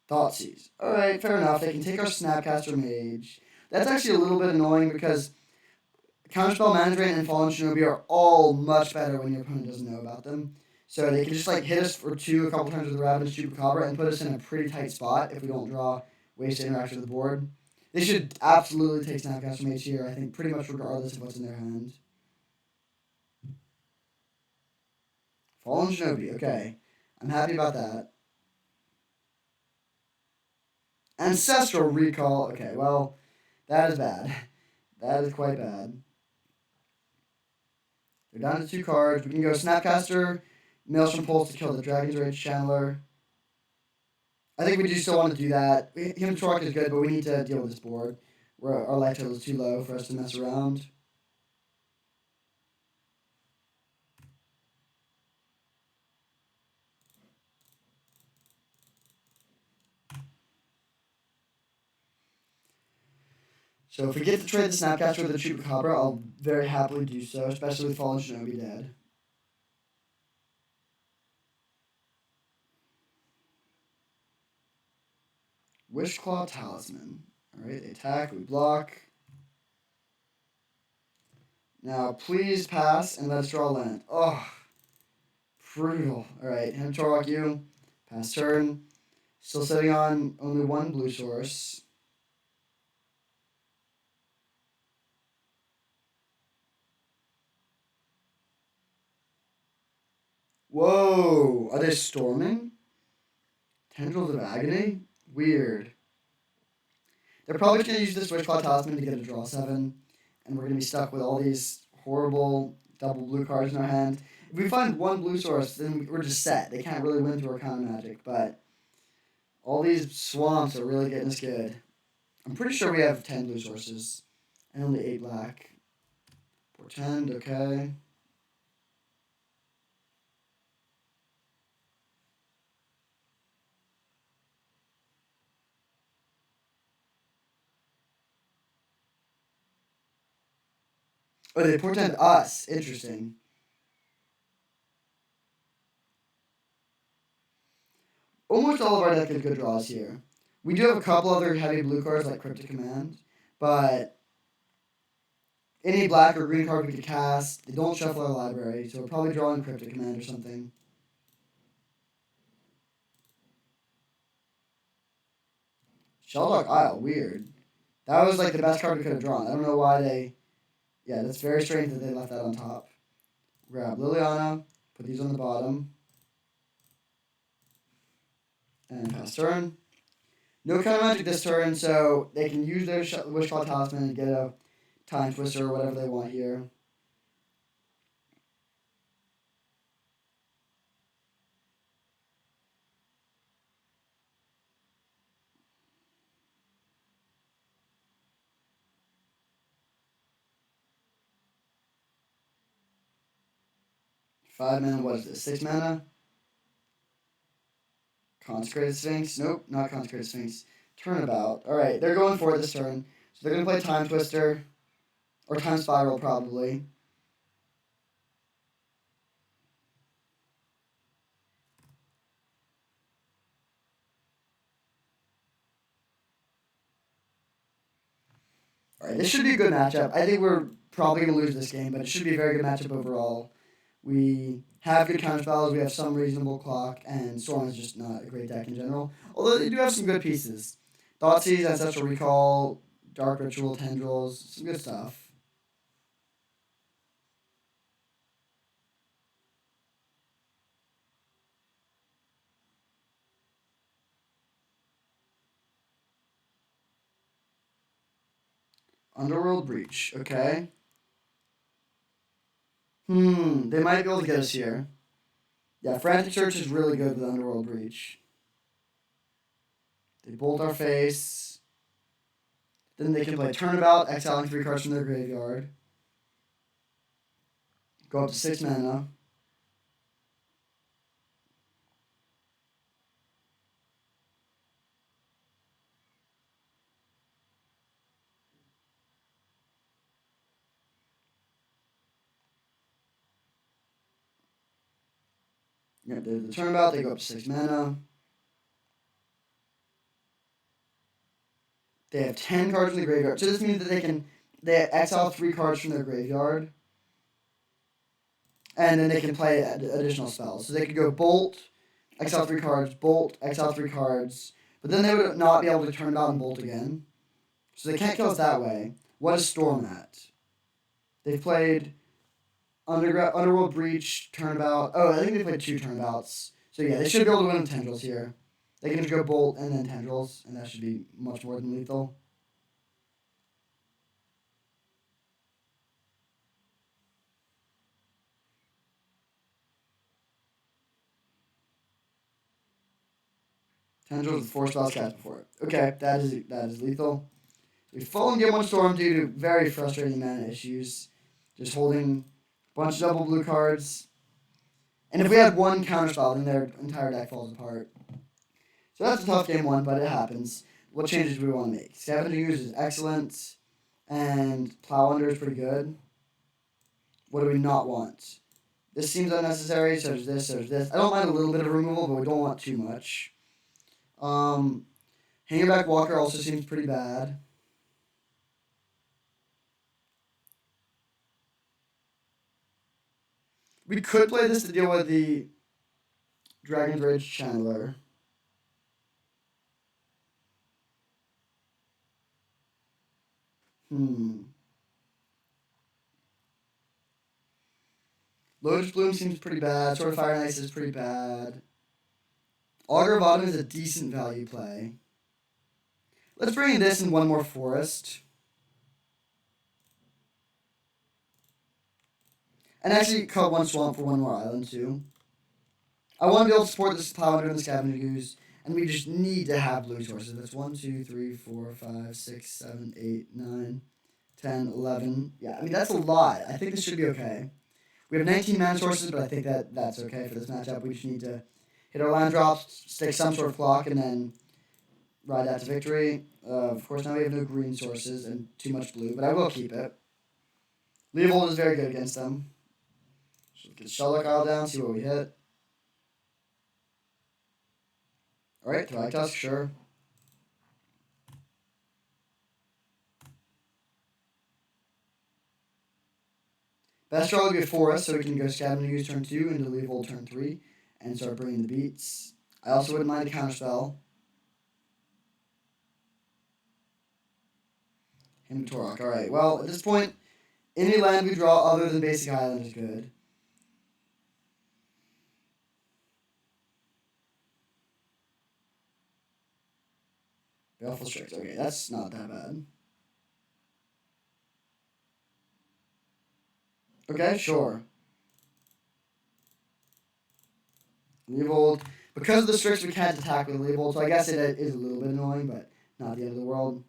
Thoughtseize. Alright, fair enough. They can take our Snapcaster Mage. That's actually a little bit annoying because Counterspell, Mana Drain, and Fallen Shinobi are all much better when your opponent doesn't know about them. So they can just like hit us for 2 a couple times with the Ravenous Chupacabra and put us in a pretty tight spot if we don't draw ways to interact with the board. They should absolutely take Snapcaster Mage here, I think, pretty much regardless of what's in their hand. Fallen Shinobi, okay. I'm happy about that. Ancestral Recall, okay, well, that is bad. That is quite bad. They're down to 2 cards. We can go Snapcaster, Maelstrom Pulse to kill the Dragon's Rage Channeler. I think we do still want to do that. Him Truck is good, but we need to deal with this board where our life total is too low for us to mess around. So if we get to trade the Snapcaster with the Chupacabra, I'll very happily do so, especially with Fallen Shinobi dead. Wishclaw Talisman. Alright, they attack, we block. Now, please pass and let us draw land. Oh, brutal. Alright, Him Torok you. Pass turn. Still sitting on only 1 blue source. Whoa! Are they storming? Tendrils of Agony? Weird. They're probably going to use this Wishclaw Talisman to get a draw 7. And we're going to be stuck with all these horrible double blue cards in our hand. If we find 1 blue source, then we're just set. They can't really win through our counter magic. But all these swamps are really getting us good. I'm pretty sure we have 10 blue sources. And only 8 black. Portend, okay. Oh, they portend us. Interesting. Almost all of our deck has good draws here. We do have a couple other heavy blue cards like Cryptic Command, but any black or green card we could cast, they don't shuffle our library, so we're probably drawing Cryptic Command or something. Shelldog Isle, weird. That was like the best card we could have drawn. I don't know why they... Yeah, that's very strange that they left that on top. Grab Liliana, put these on the bottom. And pass turn. No counter magic this turn, so they can use their Wishclaw Talisman and get a Time Twister or whatever they want here. Five mana, what is this? 6 mana? Consecrated Sphinx? Nope, not Consecrated Sphinx. Turnabout. Alright, they're going for it this turn. So they're going to play Time Twister. Or Time Spiral, probably. Alright, this should be a good matchup. I think we're probably going to lose this game, but it should be a very good matchup overall. We have good counterspells, we have some reasonable clock, and Storm is just not a great deck in general. Although they do have some good pieces. Thoughtseize, Ancestral Recall, Dark Ritual, Tendrils, some good stuff. Underworld Breach, okay. They might be able to get us here. Yeah, Frantic Search is really good with Underworld Breach. They bolt our face. Then they can play Turnabout, exiling 3 cards from their graveyard. Go up to 6 mana. Yeah, the Turnabout, they go up to 6 mana. They have 10 cards in the graveyard. So this means that they exile 3 cards from their graveyard. And then they can play additional spells. So they could go Bolt, exile 3 cards, Bolt, exile 3 cards. But then they would not be able to turn it on and Bolt again. So they can't kill us that way. What is Storm at? They've played Underworld Breach, Turnabout. Oh, I think they played 2 Turnabouts. So yeah, they should be able to win with Tendrils here. They can just go Bolt and then Tendrils, and that should be much more than lethal. Tendrils with 4 spells cast before it. Okay, that is lethal. We've fallen game 1 Storm due to very frustrating mana issues. Just holding a bunch of double blue cards. And if we had one counterspell, then their entire deck falls apart. So that's a tough game 1, but it happens. What changes do we want to make? Scavenging Ooze is excellent, and Plow Under is pretty good. What do we not want? This seems unnecessary, so there's this, there's this. I don't mind a little bit of removal, but we don't want too much. Hanging Back Walker also seems pretty bad. We could play this to deal with the Dragon's Rage Channeler. Lotus Bloom seems pretty bad. Sword of Fire and Ice is pretty bad. Augur of Autumn is a decent value play. Let's bring in this and one more Forest. And actually cut 1 Swamp for 1 more Island too. I want to be able to support this Plow Under and the Scavenging Ooze, and we just need to have blue sources. That's 1, 2, 3, 4, 5, 6, 7, 8, 9, 10, 11. Yeah, I mean, that's a lot. I think this should be okay. We have 19 mana sources, but I think that's okay for this matchup. We just need to hit our land drops, stick some sort of clock, and then ride that to victory. Of course, now we have no green sources and too much blue, but I will keep it. Leovold is very good against them. So get Shellock Isle down, see what we hit. Alright, Thrag Tusk, sure. Best draw would be a Forest, so we can go Scavenging Ooze turn 2 into Leovold turn 3 and start bringing the beats. I also wouldn't mind a Counterspell. Him to Torok. Alright, well, at this point, any land we draw other than Basic Island is good. Baleful Strix. Okay, that's not that bad. Okay, sure. Leovold. Because of the Strix, we can't attack with Leovold, so I guess it is a little bit annoying, but not the end of the world.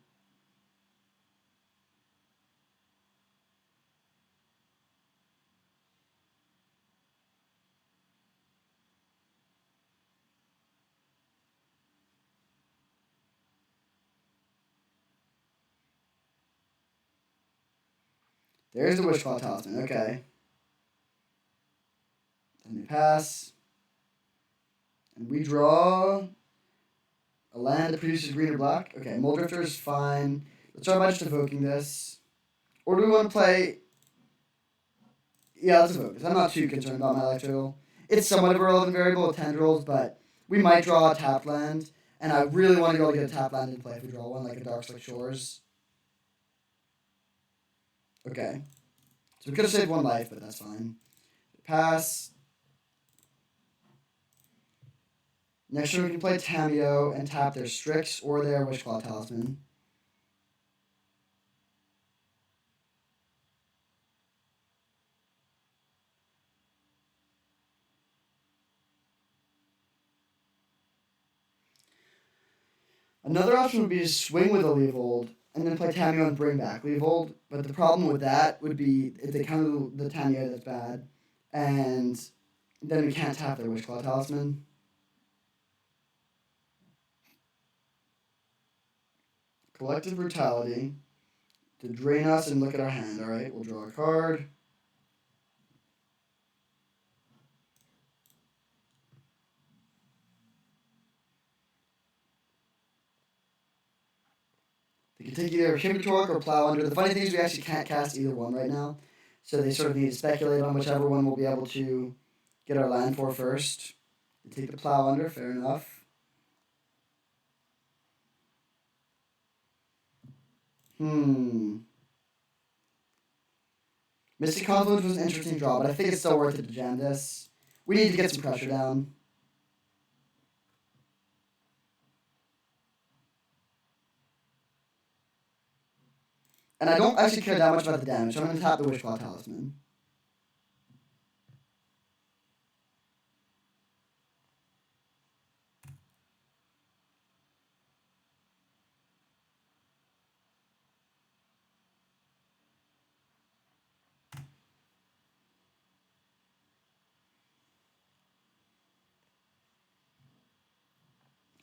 There's the Wishclaw Talisman. Okay. Then we pass. And we draw a land that produces green or black. Okay, Muldrifter is fine. Let's try by just evoking this. Or do we want to play... Yeah, let's evoke this. I'm not too concerned about my life total. It's somewhat of a relevant variable with tendrils, but we might draw a tap land. And I really want to be able to get a tap land in play if we draw one, like a Darkslick Shores. Okay. So we could have saved 1 life, but that's fine. Pass. Next turn we can play Tameo and tap their Strix or their Wishclaw Talisman. Another option would be to swing with a Leovold and then play Tameo and bring back Leovold. But the problem with that would be if they counter the Tameo, that's bad. And then we can't tap their Wishclaw Talisman. Collective Brutality to drain us and look at our hand. Alright, we'll draw a card. They can take either Torque or Plow Under. The funny thing is we actually can't cast either one right now. So they sort of need to speculate on whichever one we'll be able to get our land for first. They take the Plow Under, fair enough. Mystic Confluence was an interesting draw, but I think it's still worth it to jam this. We need to get some pressure down. And I don't actually care that much about the damage, so I'm going to tap the Wishclaw Talisman.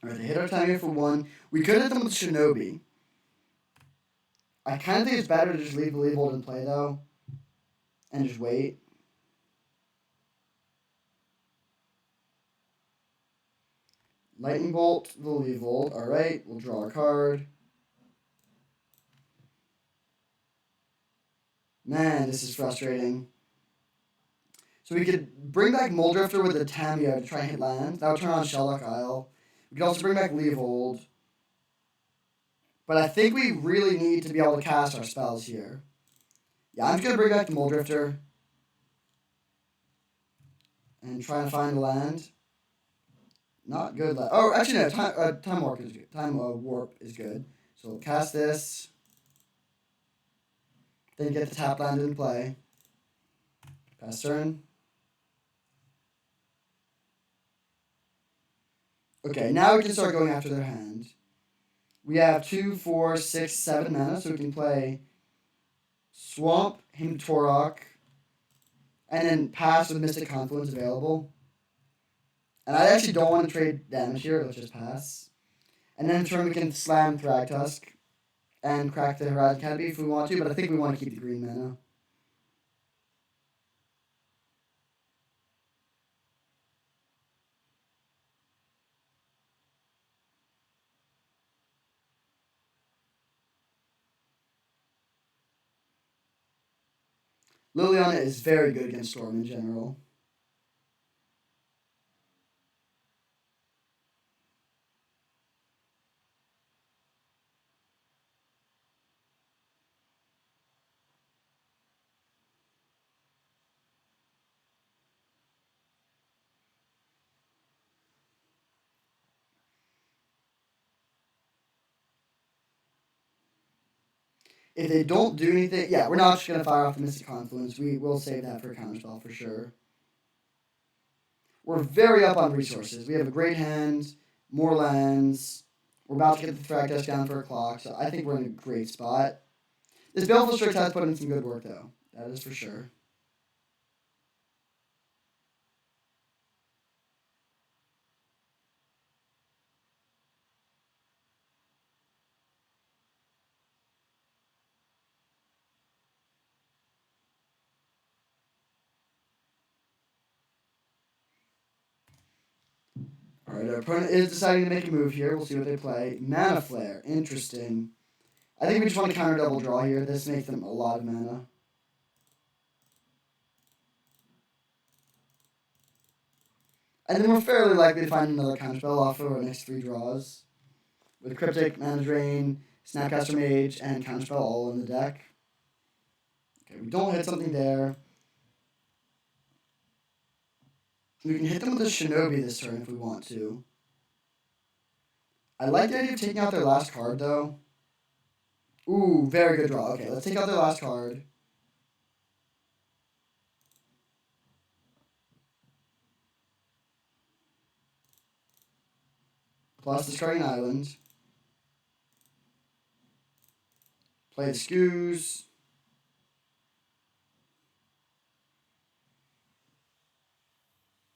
Alright, they hit our timer for 1. We could hit them with Shinobi. I kind of think it's better to just leave the Leavold in play, though. And just wait. Lightning Bolt, the Leavold. Alright, we'll draw a card. Man, this is frustrating. So we could bring back Muldrifter with the Tamio to try and hit land. That would turn on Shellock Isle. We could also bring back Leavold. But I think we really need to be able to cast our spells here. Yeah, I'm just going to bring back the Muldrifter. And try and find a land. Not good land. Oh, actually no, Time Warp is good. Warp is good. So we'll cast this. Then get the tap land in play. Pass turn. Okay, now we can start going after their hand. We have 2, 4, 6, 7 mana, so we can play Swamp, Himtorok, and then pass with Mystic Confluence available. And I actually don't want to trade damage here, let's just pass. And then in turn we can slam Thragtusk and crack the Horizon Canopy if we want to, but I think we want to keep the green mana. Liliana is very good against Storm in general. If they don't do anything, yeah, we're not just going to fire off the Mystic Confluence. We will save that for a counterspell for sure. We're very up on resources. We have a great hand, more lands. We're about to get the Thragtusk down for a clock, so I think we're in a great spot. This Baleful Strix has put in some good work, though. That is for sure. Alright, our opponent is deciding to make a move here. We'll see what they play. Mana Flare. Interesting. I think we just want to counter double draw here. This makes them a lot of mana. And then we're fairly likely to find another counterspell off of our next 3 draws. With Cryptic, Mana Drain, Snapcaster Mage, and counterspell all in the deck. Okay, we don't hit something there. We can hit them with a Shinobi this turn if we want to. I like the idea of taking out their last card, though. Ooh, very good draw. Okay, let's take out their last card. Plus discarding Island. Play the Skews.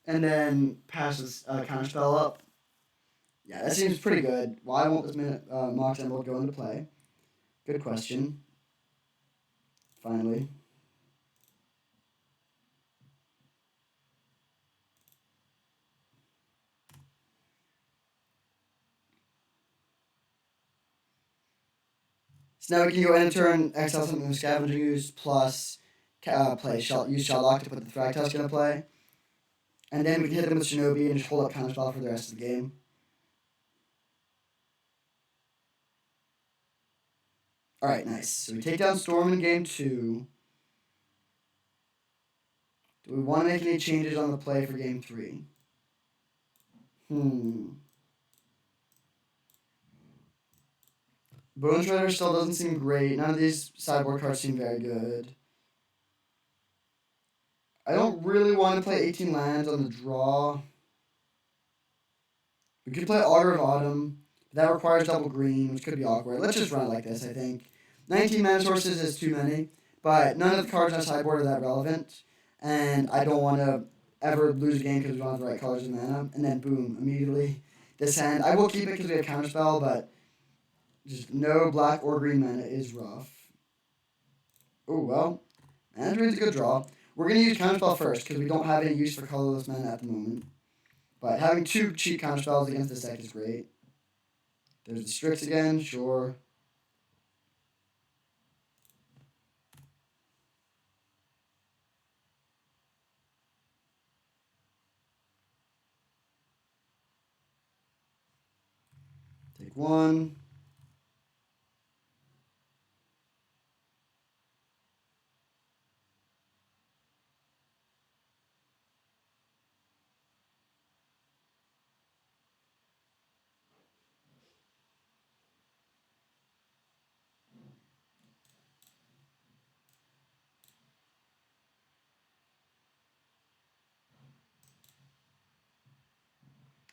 And then pass this counterspell up. Yeah, that seems pretty good. Why won't this Mox Emerald go into play? Good question. Finally. So now we can go in and turn exile something with Scavenging Ooze plus use Shelllock to put the Thragtusk into play. And then we can hit them with Shinobi and just hold up counterspell for the rest of the game. Alright, nice. So we take down Storm in game 2. Do we want to make any changes on the play for game 3? Bone Shredder still doesn't seem great. None of these sideboard cards seem very good. I don't really want to play 18 lands on the draw. We could play Augur of Autumn. That requires double green, which could be awkward. Let's just run it like this, I think. 19 mana sources is too many, but none of the cards on the sideboard are that relevant. And I don't want to ever lose a game because we don't have the right colors of mana. And then boom, immediately this hand. I will keep it because we have Counterspell, but just no black or green mana is rough. Oh, well. Mana Drain's a good draw. We're going to use Counterspell first because we don't have any use for colorless mana at the moment. But having 2 cheap Counterspells against this deck is great. There's the Strix again, sure. Take 1.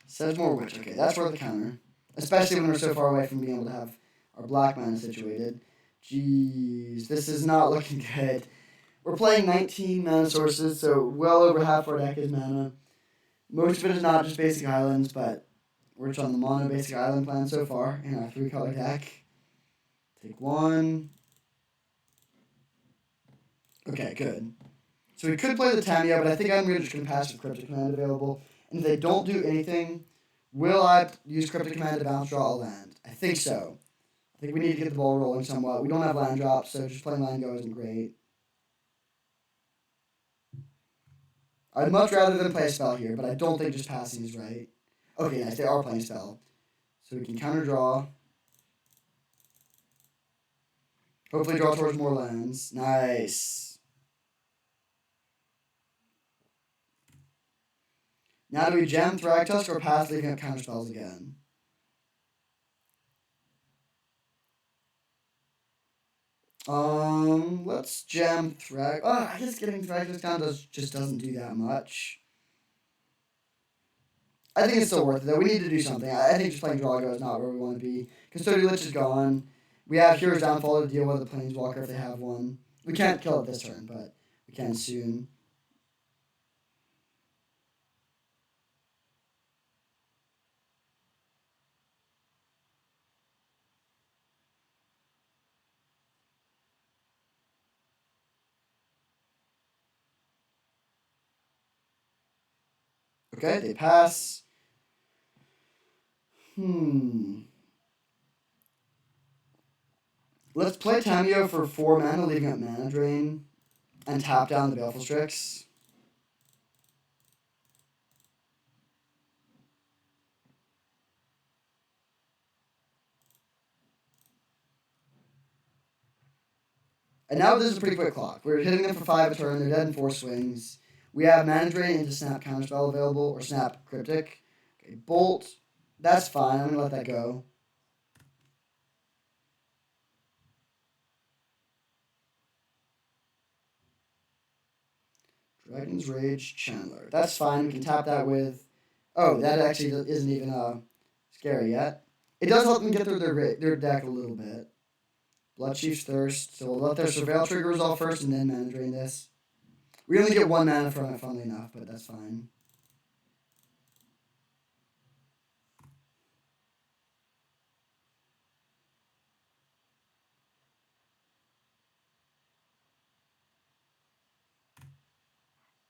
Sedgemoor Witch. Okay, that's worth the counter. Especially when we're so far away from being able to have our black mana situated. Jeez, this is not looking good. We're playing 19 mana sources, so well over half our deck is mana. Most of it is not just basic islands, but we're just on the mono basic island plan so far in our 3-color deck. Take 1. Okay, good. So we could play the Tameo, but I think I'm just going to pass with Cryptic Command available. And if they don't do anything, will I use Cryptic Command to bounce draw a land? I think so. I think we need to get the ball rolling somewhat. We don't have land drops, so just playing land go isn't great. I'd much rather than play a spell here, but I don't think just passing is right. Okay, nice. They are playing a spell. So we can counter draw. Hopefully draw towards more lands. Nice. Now do we gem Thragtusk or pass leaving up counter spells again? Let's gem Thrag. Oh, I guess getting Thragtusk down just doesn't do that much. I think it's still worth it, though. We need to do something. I think just playing Drago is not where we want to be. Custodial Lich is gone. We have Hero's Downfall to deal with the Planeswalker if they have one. We can't kill it this turn, but we can soon. Okay, they pass. Let's play Tameo for 4 mana, leaving up Mana Drain, and tap down the Baleful Strix. And now this is a pretty quick clock. We're hitting them for 5 a turn. They're dead in 4 swings. We have Mana Drain into Snap Counterspell available, or Snap Cryptic. Okay, Bolt. That's fine. I'm going to let that go. Dragon's Rage Chandler. That's fine. We can tap that with... Oh, that actually isn't even scary yet. It does help them get through their deck a little bit. Blood Chief's Thirst. So we'll let their Surveil trigger resolve first and then Mana Drain this. We only get 1 mana from it, funnily enough, but that's fine.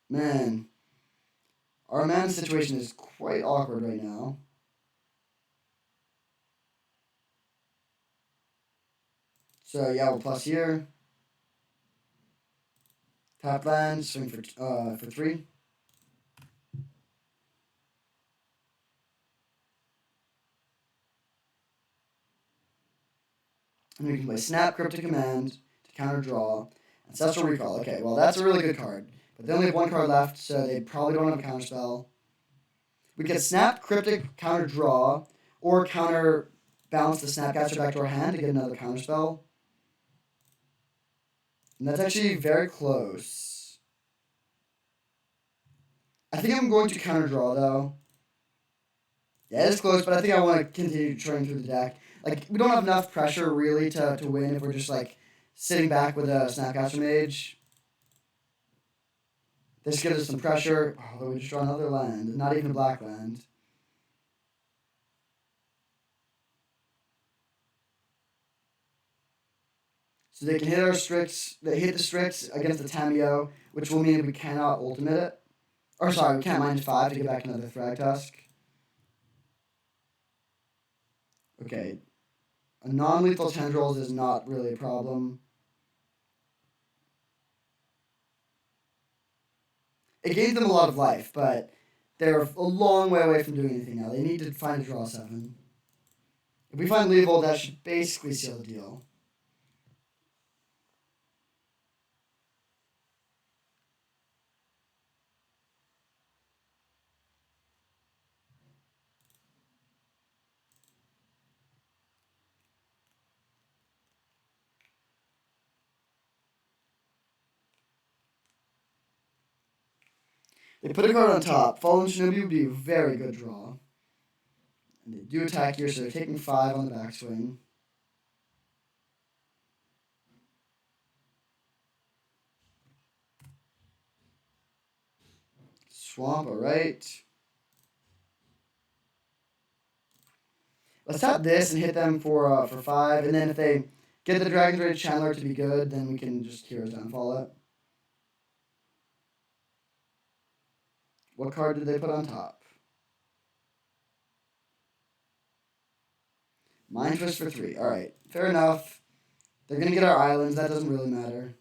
Man, our mana situation is quite awkward right now. So yeah, we'll plus here. Tap land, swing for 3. And we can play Snap Cryptic Command to counter draw. Ancestral Recall. Okay, well that's a really good card. But they only have one card left, so they probably don't have a counterspell. We can snap, cryptic, counter draw, or counter bounce the Snapcaster back to our hand to get another counterspell. And that's actually very close. I think I'm going to counter draw though. Yeah, it's close, but I think I want to continue trying through the deck. Like, we don't have enough pressure really to win if we're just like sitting back with a Snapcaster Mage. This gives us some pressure. Although we just draw another land, not even a black land. So they can hit our Strix. They hit the Strix against the Tameo, which will mean we cannot ultimate it. Or sorry, we can't -5 to get back another Thragtusk. Okay. A non-lethal Tendrils is not really a problem. It gave them a lot of life, but they're a long way away from doing anything now. They need to find a draw 7. If we find Leovold, that should basically seal the deal. They put a card on top. Fallen Shinobi would be a very good draw. And they do attack here, so they're taking 5 on the backswing. Swamp, alright. Let's tap this and hit them for 5, and then if they get the Dragon's Rage Chandler to be good, then we can just Hero's Downfall it. What card did they put on top? Mind Twist for 3. Alright, fair enough. They're going to get our islands. That doesn't really matter.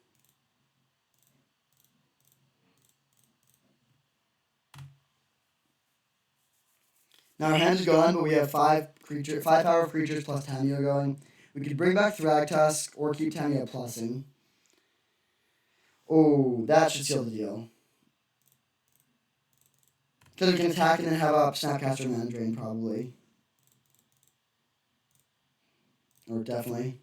Now our hand is gone, but we have 5 power creatures plus Tameo going. We could bring back Thragtusk or keep Tameo plussing. Oh, that should seal the deal. Because we can attack and then have a Snapcaster Mana Drain, probably. Or definitely.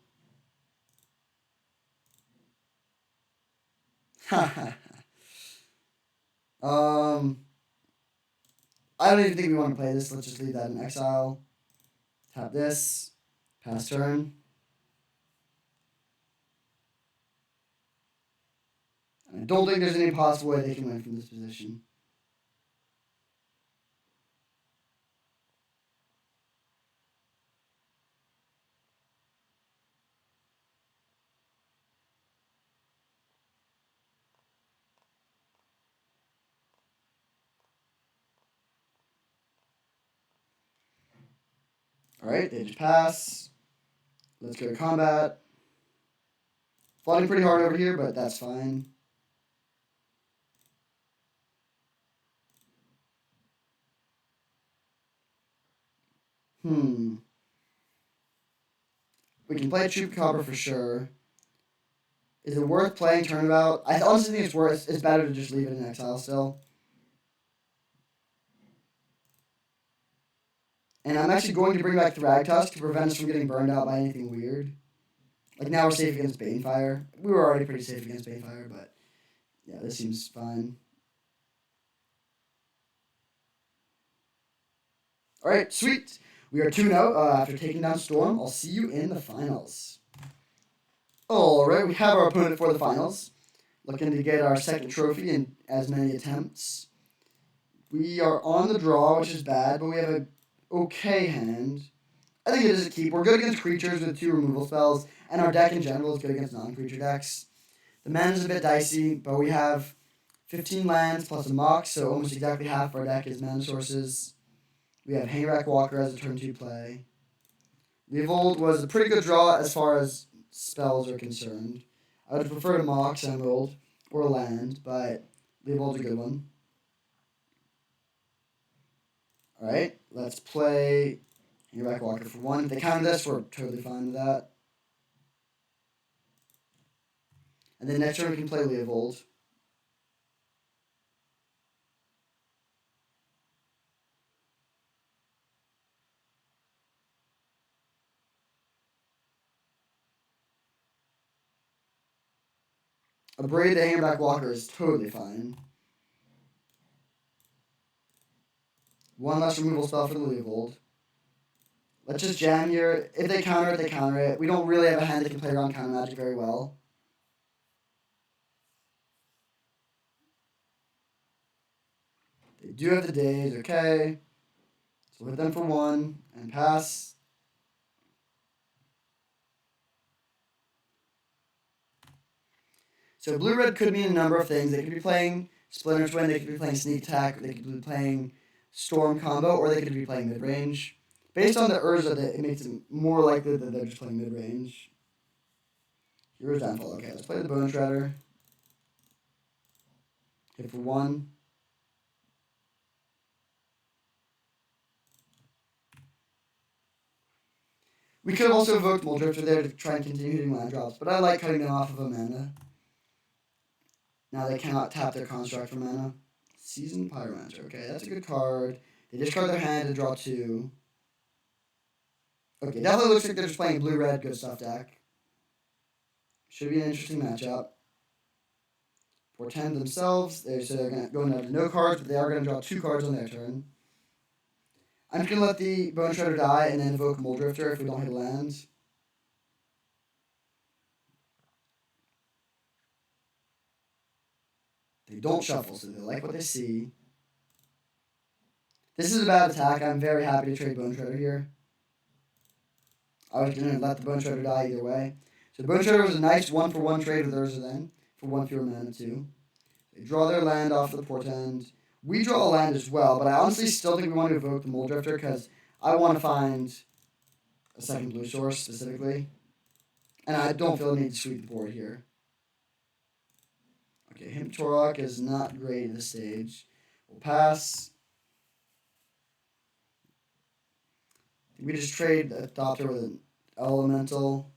I don't even think we want to play this. Let's just leave that in exile. Tap this. Pass turn. I don't think there's any possible way they can win from this position. Alright, they just pass. Let's go to combat. Flooding pretty hard over here, but that's fine. We can play Chupacabra for sure. Is it worth playing Turnabout? I honestly think it's better to just leave it in exile still. And I'm actually going to bring back Thragtusk to prevent us from getting burned out by anything weird. Like, now we're safe against Banefire. We were already pretty safe against Banefire, but yeah, this seems fine. Alright, sweet. We are 2-0 after taking down Storm. I'll see you in the finals. Alright, we have our opponent for the finals. Looking to get our second trophy in as many attempts. We are on the draw, which is bad, but we have a okay hand. I think it is a keep. We're good against creatures with 2 removal spells, and our deck in general is good against non-creature decks. The mana is a bit dicey, but we have 15 lands plus a Mox, so almost exactly half our deck is mana sources. We have Hangerack Walker as a turn 2 play. Leovold was a pretty good draw as far as spells are concerned. I would prefer to Mox Emerald or land, but Leovold's a good one. Alright, let's play Hangerack Walker for 1. If they counter this, we're totally fine with that. And then next turn we can play Leovold. A Braid the Hammerback Walker is totally fine. One less removal spell for the Leovold. Let's just jam here. If they counter it, they counter it. We don't really have a hand that can play around counter magic very well. They do have the days, okay. So hit them for 1 and pass. So blue-red could mean a number of things. They could be playing Splinter Twin, they could be playing Sneak Attack, they could be playing Storm combo, or they could be playing mid-range. Based on the Urza, it makes it more likely that they're just playing mid-range. Here's Downfall. Okay, let's play the Bone Shredder. Hit for 1. We could have also evoked Muldrifter there to try and continue hitting land drops, but I like cutting them off of a mana. Now they cannot tap their construct for mana. Seasoned Pyromancer. Okay, that's a good card. They discard their hand and draw 2. Okay, definitely looks like they're just playing blue-red good stuff deck. Should be an interesting matchup. Portend themselves. They're going to go down to no cards, but they are going to draw 2 cards on their turn. I'm just going to let the Bone Shredder die and then evoke Muldrifter if we don't hit a land. They don't shuffle, so they like what they see. This is a bad attack. I'm very happy to trade Bone Shredder here. I was going to let the Bone Shredder die either way. So the Bone Shredder was a nice 1-for-1 trade with Urza then, for 1 fewer mana too. They draw their land off of the Portend. We draw a land as well, but I honestly still think we want to evoke the Muldrifter because I want to find a second blue source specifically. And I don't feel the need to sweep the board here. Okay, Himp Torok is not great at this stage. We'll pass. We just trade the Adopter with an Elemental.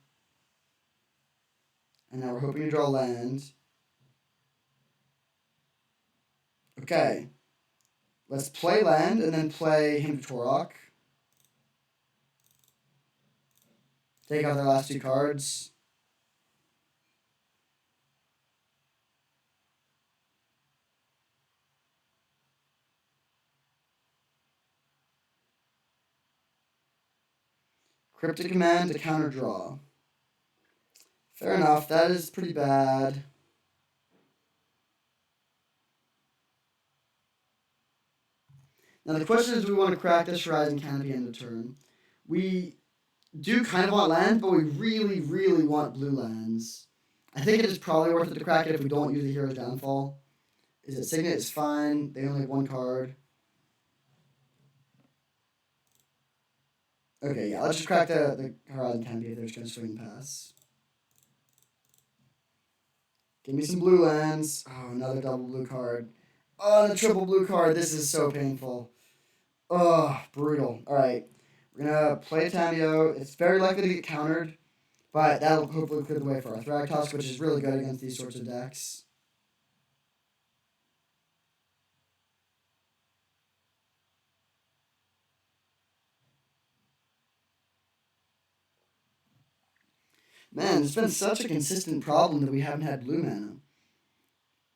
And now we're hoping to draw land. Okay. Let's play land and then play Himp Torok. Take out their last 2 cards. Cryptic Command to counter draw. Fair enough, that is pretty bad. Now the question is, do we want to crack this Horizon Canopy end of turn? We do kind of want land, but we really, really want blue lands. I think it is probably worth it to crack it if we don't use the Hero's Downfall. Is it Signet? It's fine. They only have 1 card. Okay, yeah, let's just crack the Horizon Canopy if they're just going to swing and pass. Give me some blue lands. Oh, another double blue card. Oh, and a triple blue card. This is so painful. Oh, brutal. All right. We're going to play a Tameo. It's very likely to get countered, but that'll hopefully clear the way for our Thragtusk, which is really good against these sorts of decks. Man, it's been such a consistent problem that we haven't had blue mana.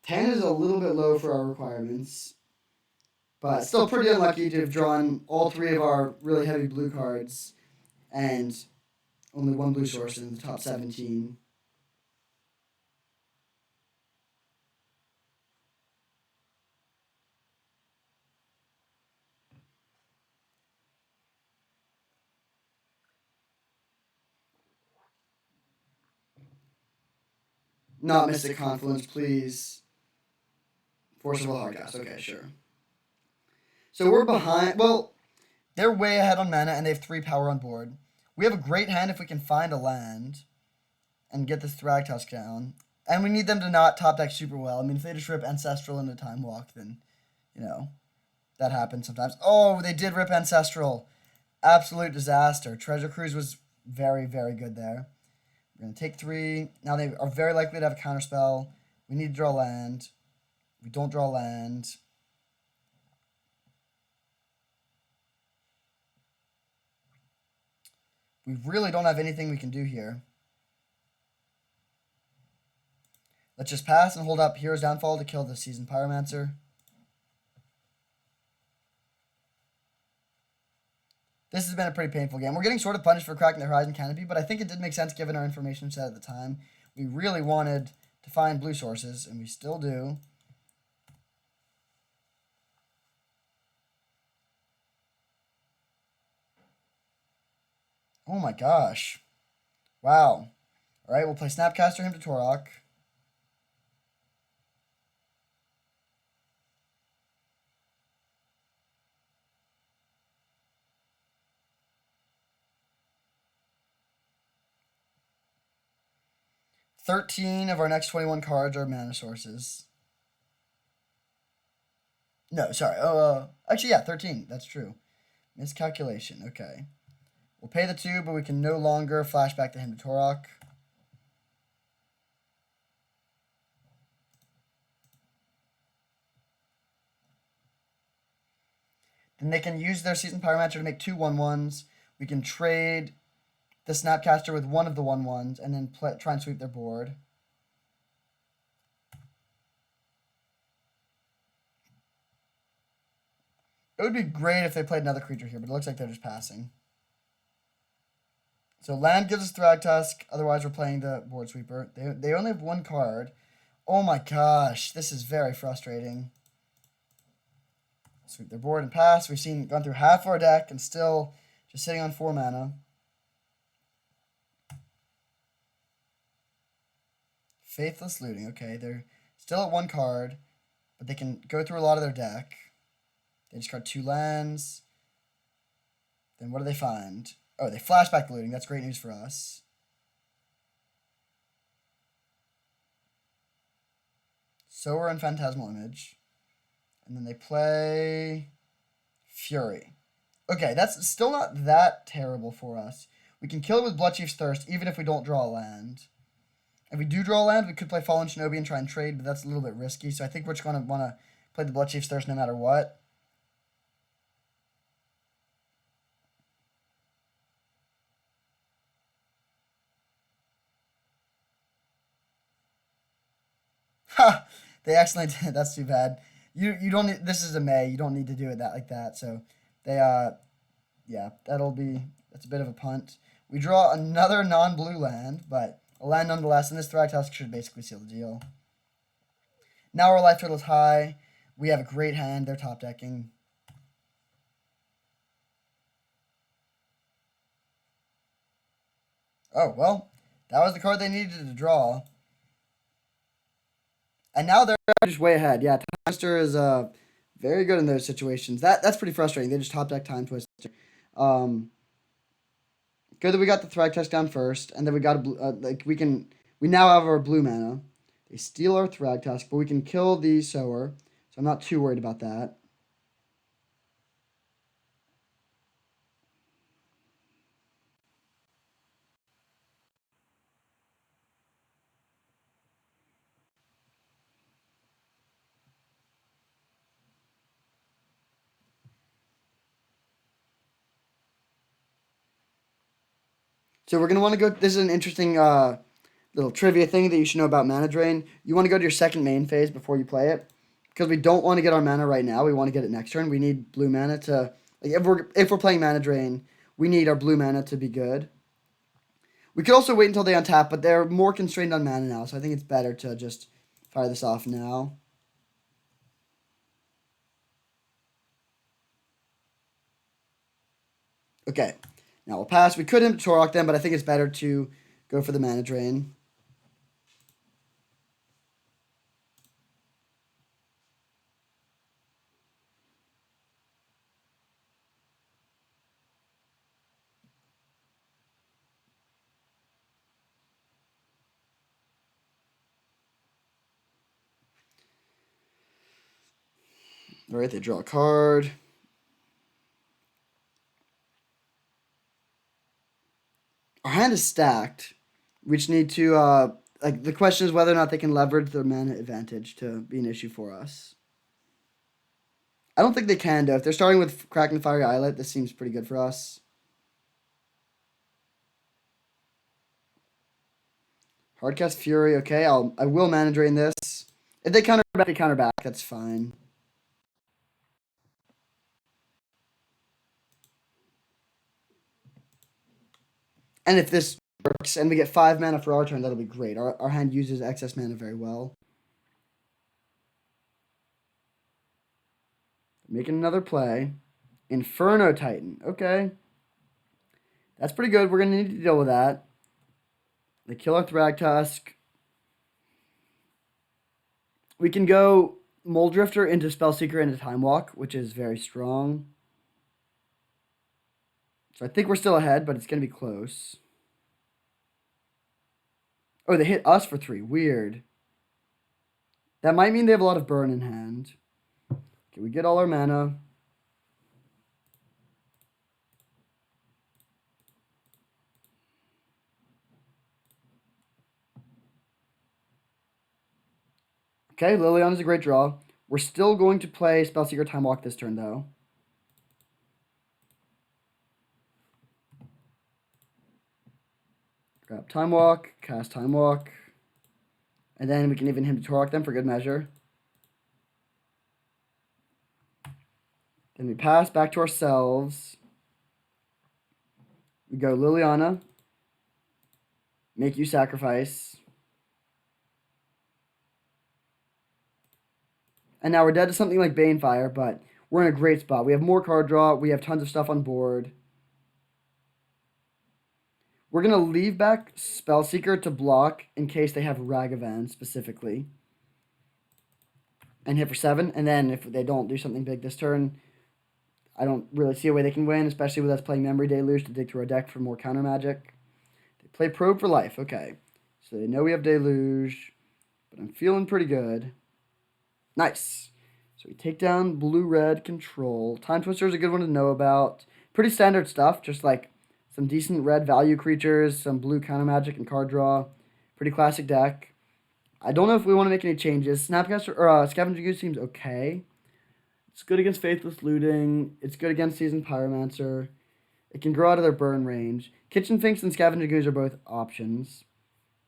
10 is a little bit low for our requirements, but still pretty unlucky to have drawn all 3 of our really heavy blue cards and only 1 blue source in the top 17. Not Mystic Confluence, please. Forcible Hardcast, okay, sure. So we're behind. Well, they're way ahead on mana, and they have 3 power on board. We have a great hand if we can find a land and get this Thragtusk down. And we need them to not top deck super well. I mean, if they just rip Ancestral into Time Walk, then, that happens sometimes. Oh, they did rip Ancestral. Absolute disaster. Treasure Cruise was very, very good there. We're going to take 3. Now they are very likely to have a counterspell. We need to draw land. We don't draw land. We really don't have anything we can do here. Let's just pass and hold up Hero's Downfall to kill the Seasoned Pyromancer. This has been a pretty painful game. We're getting sort of punished for cracking the Horizon Canopy, but I think it did make sense given our information set at the time. We really wanted to find blue sources, and we still do. Oh my gosh. Wow. All right, we'll play Snapcaster him to Torok. $13 of our next 21 cards are mana sources. No, sorry. Actually, yeah, 13. That's true. Miscalculation. Okay. We'll pay the 2, but we can no longer flashback to him to Torok. Then they can use their Seasoned Pyromancer to make 2 1/1s. We can trade the Snapcaster with one of the 1/1s and then try and sweep their board. It would be great if they played another creature here, but it looks like they're just passing. So land gives us Thragtusk, otherwise we're playing the board sweeper. They only have 1 card. Oh my gosh, this is very frustrating. Sweep their board and pass. We've gone through half our deck and still just sitting on 4 mana. Faithless Looting. Okay, they're still at 1 card, but they can go through a lot of their deck. They discard 2 lands. Then what do they find? Oh, they flashback Looting. That's great news for us. Sower and Phantasmal Image. And then they play Fury. Okay, that's still not that terrible for us. We can kill it with Bloodchief's Thirst, even if we don't draw a land. If we do draw a land, we could play Fallen Shinobi and try and trade, but that's a little bit risky. So I think we're just going to want to play the Bloodchief's Thirst no matter what. Ha! They accidentally did. That's too bad. You don't need, this is a May. You don't need to do it like that. So they yeah, that's a bit of a punt. We draw another non-blue land, but a land nonetheless, and this Thragtusk should basically seal the deal. Now our life total is high. We have a great hand. They're top decking. Oh, well, that was the card they needed to draw. And now they're just way ahead. Yeah, Time Twister is very good in those situations. That's pretty frustrating. They just top deck Time Twister. Good that we got the Thragtusk down first, and then we got we now have our blue mana. They steal our Thragtusk, but we can kill the Sower, so I'm not too worried about that. So we're going to want to go. This is an interesting little trivia thing that you should know about mana drain. You want to go to your second main phase before you play it, because we don't want to get our mana right now. We want to get it next turn. We need blue mana to, like, if we're playing mana drain, we need our blue mana to be good. We could also wait until they untap, but they're more constrained on mana now, so I think it's better to just fire this off now. Okay, now we'll pass. We could him Torok them, but I think it's better to go for the mana drain. All right, they draw a card. Our hand is stacked. We just need to, the question is whether or not they can leverage their mana advantage to be an issue for us. I don't think they can, though. If they're starting with Cracking the Fiery Islet, this seems pretty good for us. Hardcast Fury. Okay, I will mana drain this. If they counter back, they counter back. That's fine. And if this works and we get 5 mana for our turn, that'll be great. Our hand uses excess mana very well. Making another play. Inferno Titan. Okay. That's pretty good. We're going to need to deal with that. They kill our Thragtusk. We can go Mold Drifter into Spellseeker into Time Walk, which is very strong. So I think we're still ahead, but it's going to be close. Oh, they hit us for 3. Weird. That might mean they have a lot of burn in hand. Okay, we get all our mana. Okay, Liliana's a great draw. We're still going to play Spellseeker Time Walk this turn, though. Grab Time Walk, cast Time Walk. And then we can even him to Torok them for good measure. Then we pass back to ourselves. We go Liliana. Make you sacrifice. And now we're dead to something like Banefire, but we're in a great spot. We have more card draw. We have tons of stuff on board. We're going to leave back Spellseeker to block in case they have Ragavan specifically. And hit for 7. And then if they don't do something big this turn, I don't really see a way they can win, especially with us playing Memory Deluge to dig through our deck for more counter magic. They play Probe for life. Okay. So they know we have Deluge, but I'm feeling pretty good. Nice. So we take down blue-red control. Time Twister is a good one to know about. Pretty standard stuff, just like some decent red value creatures, some blue counter magic and card draw. Pretty classic deck. I don't know if we want to make any changes. Snapcaster or Scavenger Goose seems okay. It's good against Faithless Looting. It's good against Seasoned Pyromancer. It can grow out of their burn range. Kitchen Finks and Scavenger Goose are both options.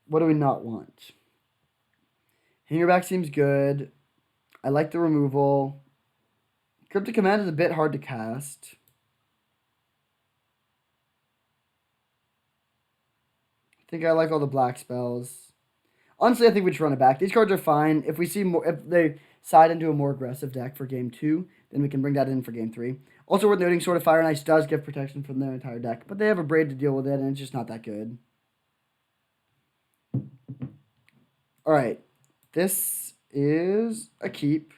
What do we not want? Hangerback seems good. I like the removal. Cryptic Command is a bit hard to cast. I think I like all the black spells. Honestly, I think we just run it back. These cards are fine. If we see more, if they side into a more aggressive deck for game 2, then we can bring that in for game 3. Also worth noting, Sword of Fire and Ice does give protection from their entire deck, but they have a Braid to deal with it, and it's just not that good. Alright, this is a keep.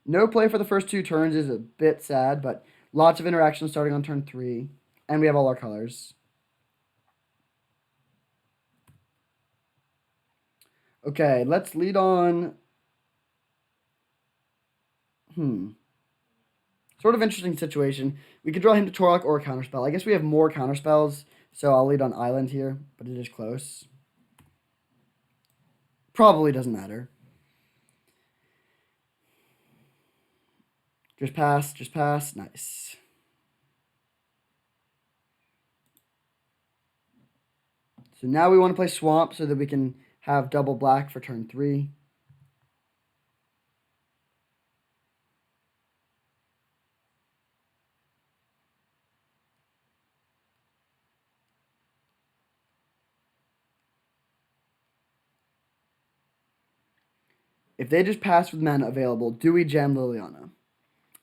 No play for the first 2 turns is a bit sad, but lots of interaction starting on turn 3, and we have all our colors. Okay, let's lead on. Sort of interesting situation. We could draw him to Torok or a counterspell. I guess we have more counterspells, so I'll lead on Island here, but it is close. Probably doesn't matter. Just pass. Nice. So now we want to play Swamp so that we can have double black for turn 3. If they just pass with mana available, do we jam Liliana?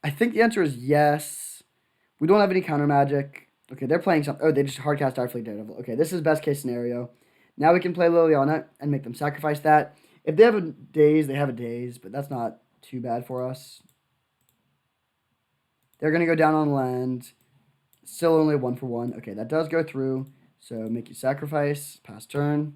I think the answer is yes. We don't have any counter magic. Okay, they're playing something. Oh, they just hardcast Starfleet Daredevil. Okay, this is best case scenario. Now we can play Liliana and make them sacrifice that. If they have a Daze, they have a Daze, but that's not too bad for us. They're going to go down on land. Still only 1 for 1. Okay, that does go through. So make you sacrifice. Pass turn.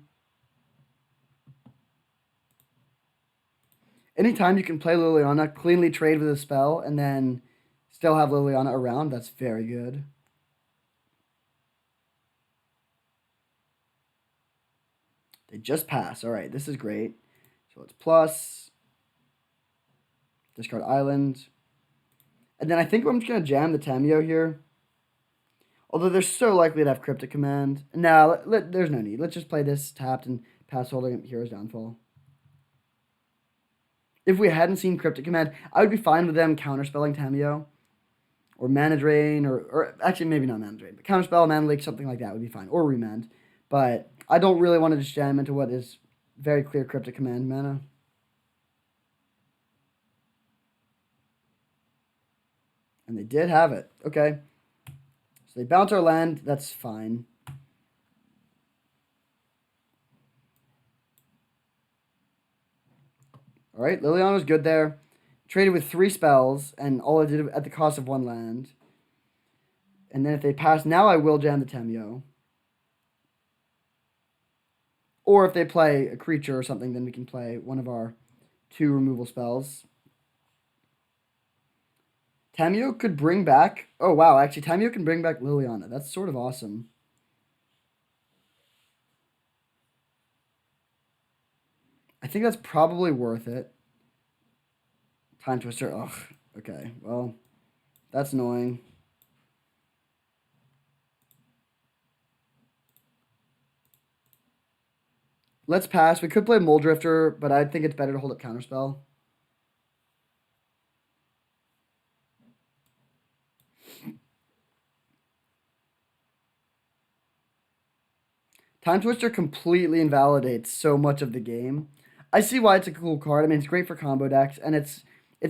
Anytime you can play Liliana, cleanly trade with a spell, and then still have Liliana around, that's very good. They just pass. All right, this is great. So it's plus. Discard Island. And then I think I'm just going to jam the Tameo here. Although they're so likely to have Cryptic Command. No, there's no need. Let's just play this tapped and Pass holding Hero's Downfall. If we hadn't seen Cryptic Command, I would be fine with them counterspelling Tamio. Or Mana Drain, or actually maybe not Mana Drain, but Counterspell, Mana Leak, something like that would be fine. Or Remand. But I don't really want to just jam into what is very clear Cryptic Command mana. And they did have it. Okay. So they bounce our land. That's fine. All right, Liliana's good there. Traded with 3 spells, and all I did at the cost of 1 land. And then if they pass, now I will jam the Tamio. Or if they play a creature or something, then we can play one of our 2 removal spells. Tamio could bring back... Oh, wow. Actually, Tamio can bring back Liliana. That's sort of awesome. I think that's probably worth it. Time Twister. Ugh. Okay. Well, that's annoying. Let's pass. We could play Mole Drifter, but I think it's better to hold up Counterspell. Time Twister completely invalidates so much of the game. I see why it's a cool card. I mean, it's great for combo decks, and it's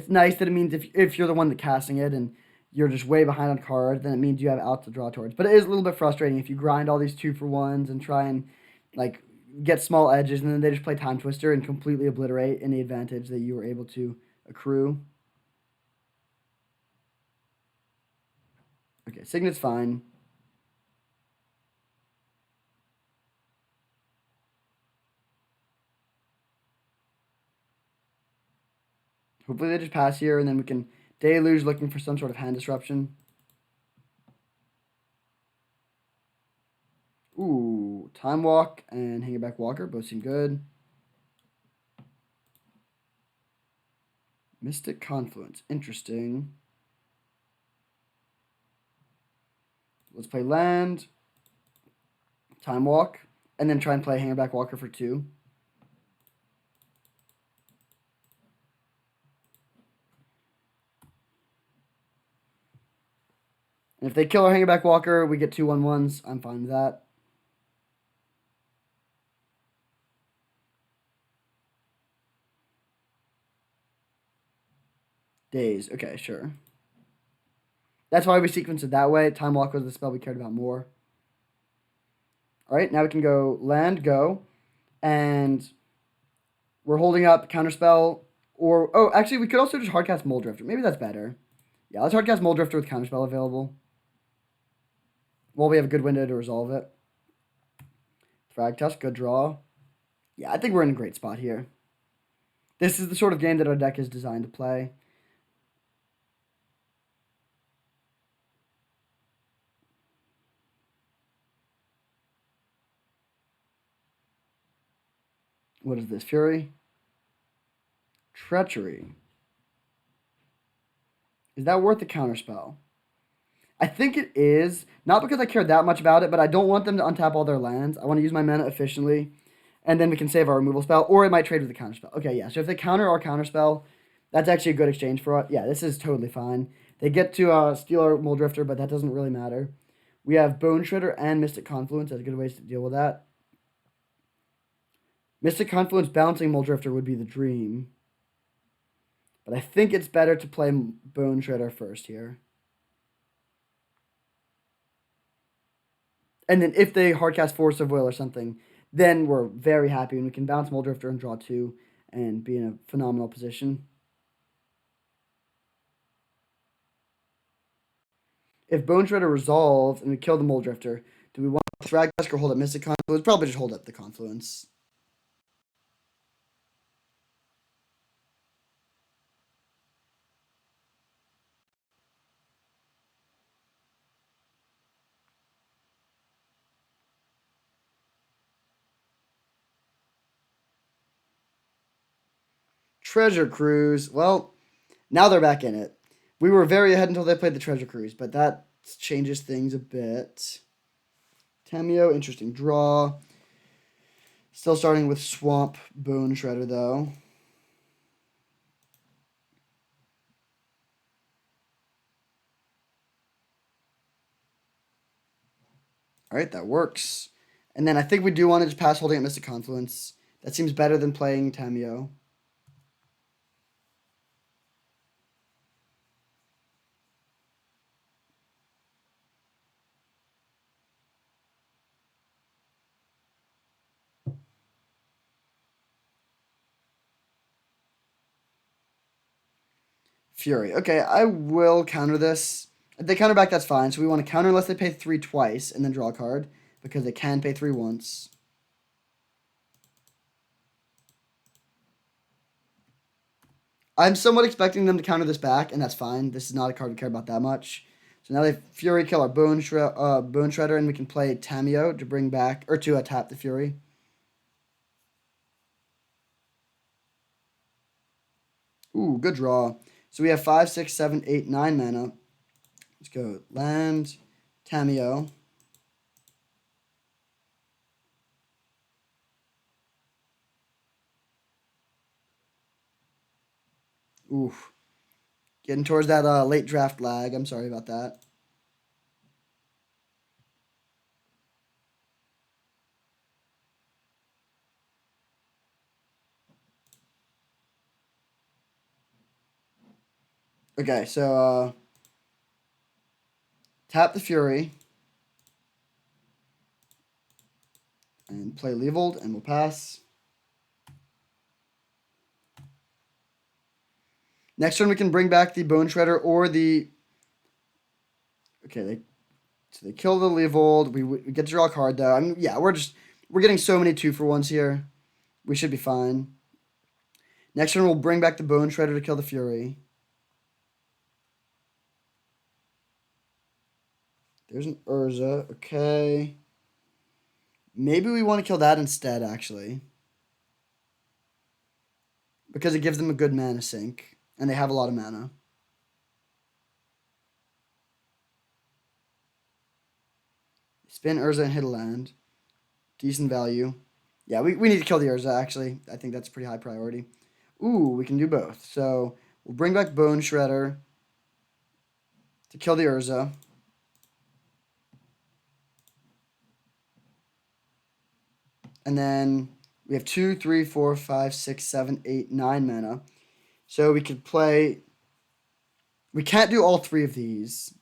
nice that it means if you're the one that casting it and you're just way behind on card, then it means you have out to draw towards. But it is a little bit frustrating if you grind all these 2-for-1s and try and like get small edges, and then they just play Time Twister and completely obliterate any advantage that you were able to accrue. Okay, Signet's fine. Hopefully they just pass here, and then we can Deluge looking for some sort of hand disruption. Ooh, Time Walk and Hang It Back Walker both seem good. Mystic Confluence, interesting. Let's play land, Time Walk, and then try and play Hang It Back Walker for 2. And if they kill our Hang It Back Walker, we get 2/1/1s. I'm fine with that. Days. Okay, sure. That's why we sequenced it that way. Time Walk was the spell we cared about more. All right, now we can go land, go. And we're holding up Counterspell. Or, oh, actually, we could also just hardcast Mole Drifter. Maybe that's better. Yeah, let's hardcast Mole Drifter with Counterspell available. Well, we have a good window to resolve it. Frag Tusk, good draw. Yeah, I think we're in a great spot here. This is the sort of game that our deck is designed to play. What is this? Fury? Treachery. Is that worth the counterspell? I think it is. Not because I care that much about it, but I don't want them to untap all their lands. I want to use my mana efficiently, and then we can save our removal spell, or it might trade with the counterspell. Okay, yeah, so if they counter our counterspell, that's actually a good exchange for us. Yeah, this is totally fine. They get to steal our Mole Drifter, but that doesn't really matter. We have Bone Shredder and Mystic Confluence as good ways to deal with that. Mystic Confluence bouncing Mole Drifter would be the dream. But I think it's better to play Bone Shredder first here. And then if they hardcast Force of Will or something, then we're very happy and we can bounce Mole Drifter and draw 2 and be in a phenomenal position. If Bone Shredder resolves and we kill the Mole Drifter, do we want Thrag Tusk or hold up Mystic Confluence? Probably just hold up the Confluence. Treasure Cruise. Well, now they're back in it. We were very ahead until they played the Treasure Cruise, but that changes things a bit. Tamio, interesting draw. Still starting with Swamp Bone Shredder, though. All right, that works. And then I think we do want to just pass holding at Mystic Confluence. That seems better than playing Tamio. Fury. Okay, I will counter this. If they counter back, that's fine. So we want to counter unless they pay 3 twice and then draw a card, because they can pay 3 once. I'm somewhat expecting them to counter this back, and that's fine. This is not a card we care about that much. So now they Fury kill our Bone Shredder, and we can play Tamio to bring back, or to tap the Fury. Ooh, good draw. So we have 5, 6, 7, 8, 9 mana. Let's go land, Tamio. Oof. Getting towards that late draft lag. I'm sorry about that. Okay, so tap the Fury. And play Leveled, and we'll pass. Next turn, we can bring back the Bone Shredder or the... Okay, they kill the Leveled. We get to draw a card, though. I mean, yeah, we're getting so many 2-for-1s here. We should be fine. Next turn, we'll bring back the Bone Shredder to kill the Fury. There's an Urza. Okay. Maybe we want to kill that instead, actually. Because it gives them a good mana sink. And they have a lot of mana. Spin Urza and hit a land. Decent value. Yeah, we need to kill the Urza, actually. I think that's a pretty high priority. Ooh, we can do both. So we'll bring back Bone Shredder to kill the Urza. And then we have 2, 3, 4, 5, 6, 7, 8, 9 mana. So we could play... We can't do all 3 of these.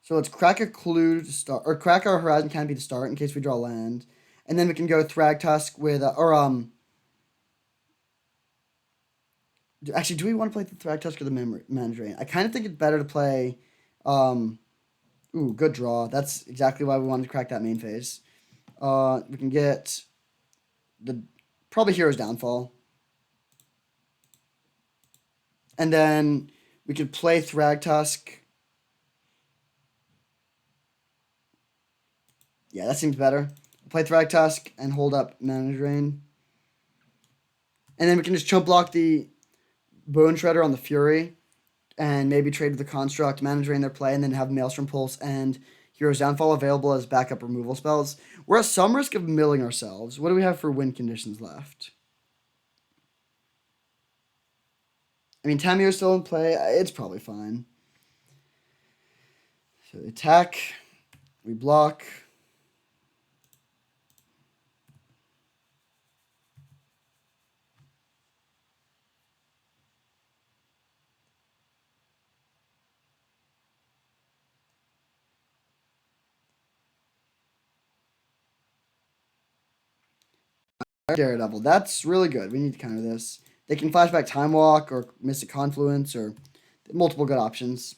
So let's crack a clue to start, or crack our Horizon Canopy to start in case we draw land. And then we can go Thragtusk with, actually, do we want to play the Thragtusk or the Mana Drain? I kind of think it's better to play, ooh, good draw. That's exactly why we wanted to crack that main phase. We can get probably Hero's Downfall. And then we could play Thragtusk. Yeah, that seems better. Play Thragtusk and hold up Mana Drain. And then we can just chump block the Bone Shredder on the Fury. And maybe trade with the Construct, Mana Drain their play, and then have Maelstrom Pulse and Hero's Downfall available as backup removal spells. We're at some risk of milling ourselves. What do we have for win conditions left? I mean, Tamio's still in play. It's probably fine. So attack. We block. Daredevil. That's really good. We need to counter this. They can flashback Time Walk or Mystic Confluence or multiple good options.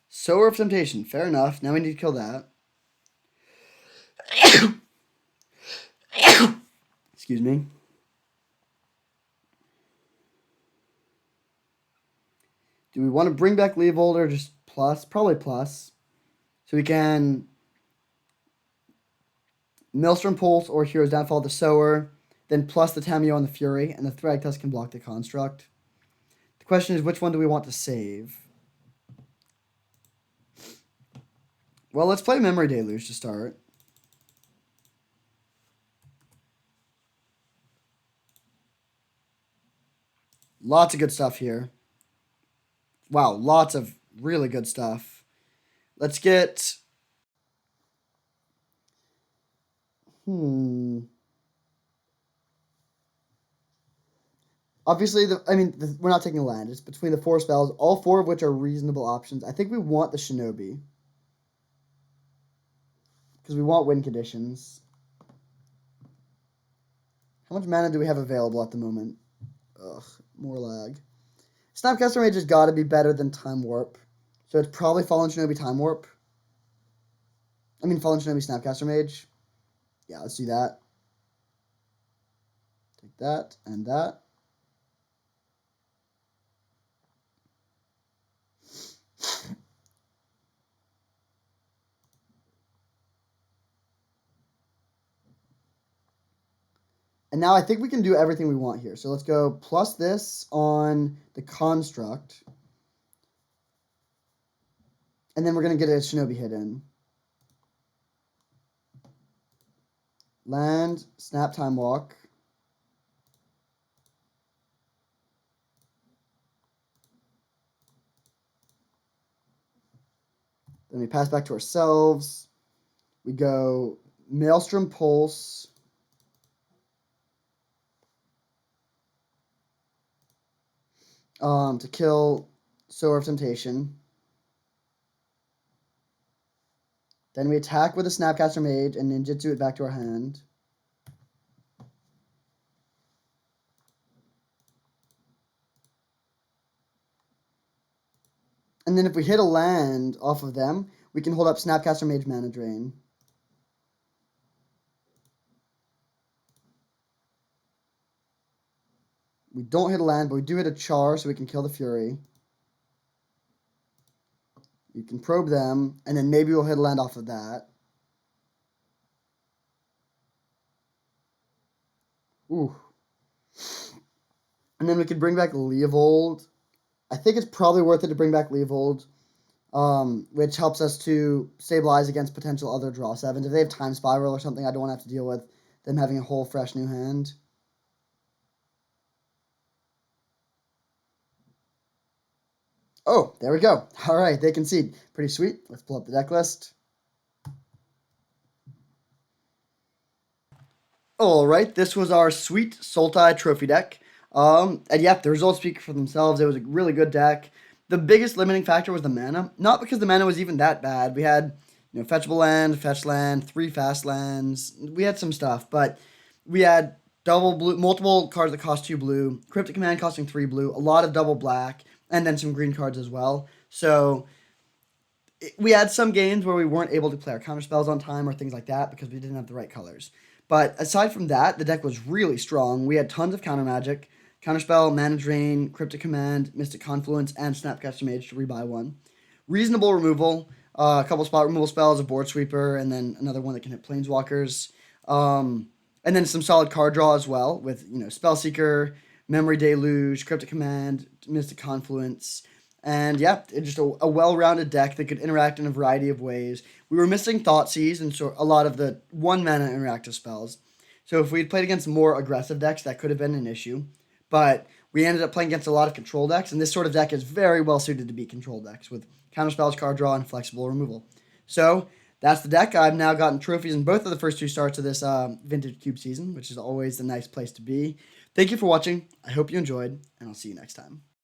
Sower of Temptation. Fair enough. Now we need to kill that. Excuse me. Do we want to bring back Leovold or just plus? Probably plus. So we can Maelstrom Pulse or Hero's Downfall the Sower, then plus the Tameo on the Fury, and the Thragtusk can block the Construct. The question is, which one do we want to save? Well, let's play Memory Deluge to start. Lots of good stuff here. Wow, lots of really good stuff. Let's get... Obviously, we're not taking land. It's between the 4 spells, all 4 of which are reasonable options. I think we want the Shinobi. Because we want win conditions. How much mana do we have available at the moment? Ugh, more lag. Snapcaster Mage has got to be better than Time Warp. So it's probably Fallen Shinobi Time Warp. Fallen Shinobi Snapcaster Mage. Yeah, let's do that. Take that and that. And now I think we can do everything we want here. So let's go plus this on the Construct. And then we're going to get a Shinobi hit in. Land, Snap Time Walk. Then we pass back to ourselves. We go Maelstrom Pulse. To kill Sower of Temptation. Then we attack with a Snapcaster Mage and ninjutsu it back to our hand. And then if we hit a land off of them, we can hold up Snapcaster Mage Mana Drain. We don't hit a land, but we do hit a Char, so we can kill the Fury. You can probe them, and then maybe we'll hit a land off of that. Ooh. And then we could bring back Leovold. I think it's probably worth it to bring back Leovold, which helps us to stabilize against potential other draw 7s. If they have Time Spiral or something, I don't want to have to deal with them having a whole fresh new hand. Oh, there we go. All right, they concede. Pretty sweet. Let's pull up the deck list. All right, this was our sweet Sultai trophy deck. And yeah, the results speak for themselves. It was a really good deck. The biggest limiting factor was the mana. Not because the mana was even that bad. We had, fetchable land, fetch land, 3 fast lands. We had some stuff, but we had double blue, multiple cards that cost 2 blue, Cryptic Command costing 3 blue, a lot of double black, and then some green cards as well. So we had some games where we weren't able to play our counter spells on time or things like that because we didn't have the right colors. But aside from that, the deck was really strong. We had tons of counter magic, counterspell, mana drain, cryptic command, mystic confluence, and snapcaster mage to rebuy 1. Reasonable removal, a couple spot removal spells, a board sweeper, and then another one that can hit planeswalkers. And then some solid card draw as well with Spellseeker, Memory Deluge, Cryptic Command, Mystic Confluence. And yeah, it's just a well-rounded deck that could interact in a variety of ways. We were missing Thoughtseize and so a lot of the 1-mana interactive spells. So if we had played against more aggressive decks, that could have been an issue. But we ended up playing against a lot of control decks, and this sort of deck is very well suited to be control decks with counterspells, card draw, and flexible removal. So that's the deck. I've now gotten trophies in both of the first 2 starts of this Vintage Cube season, which is always a nice place to be. Thank you for watching. I hope you enjoyed, and I'll see you next time.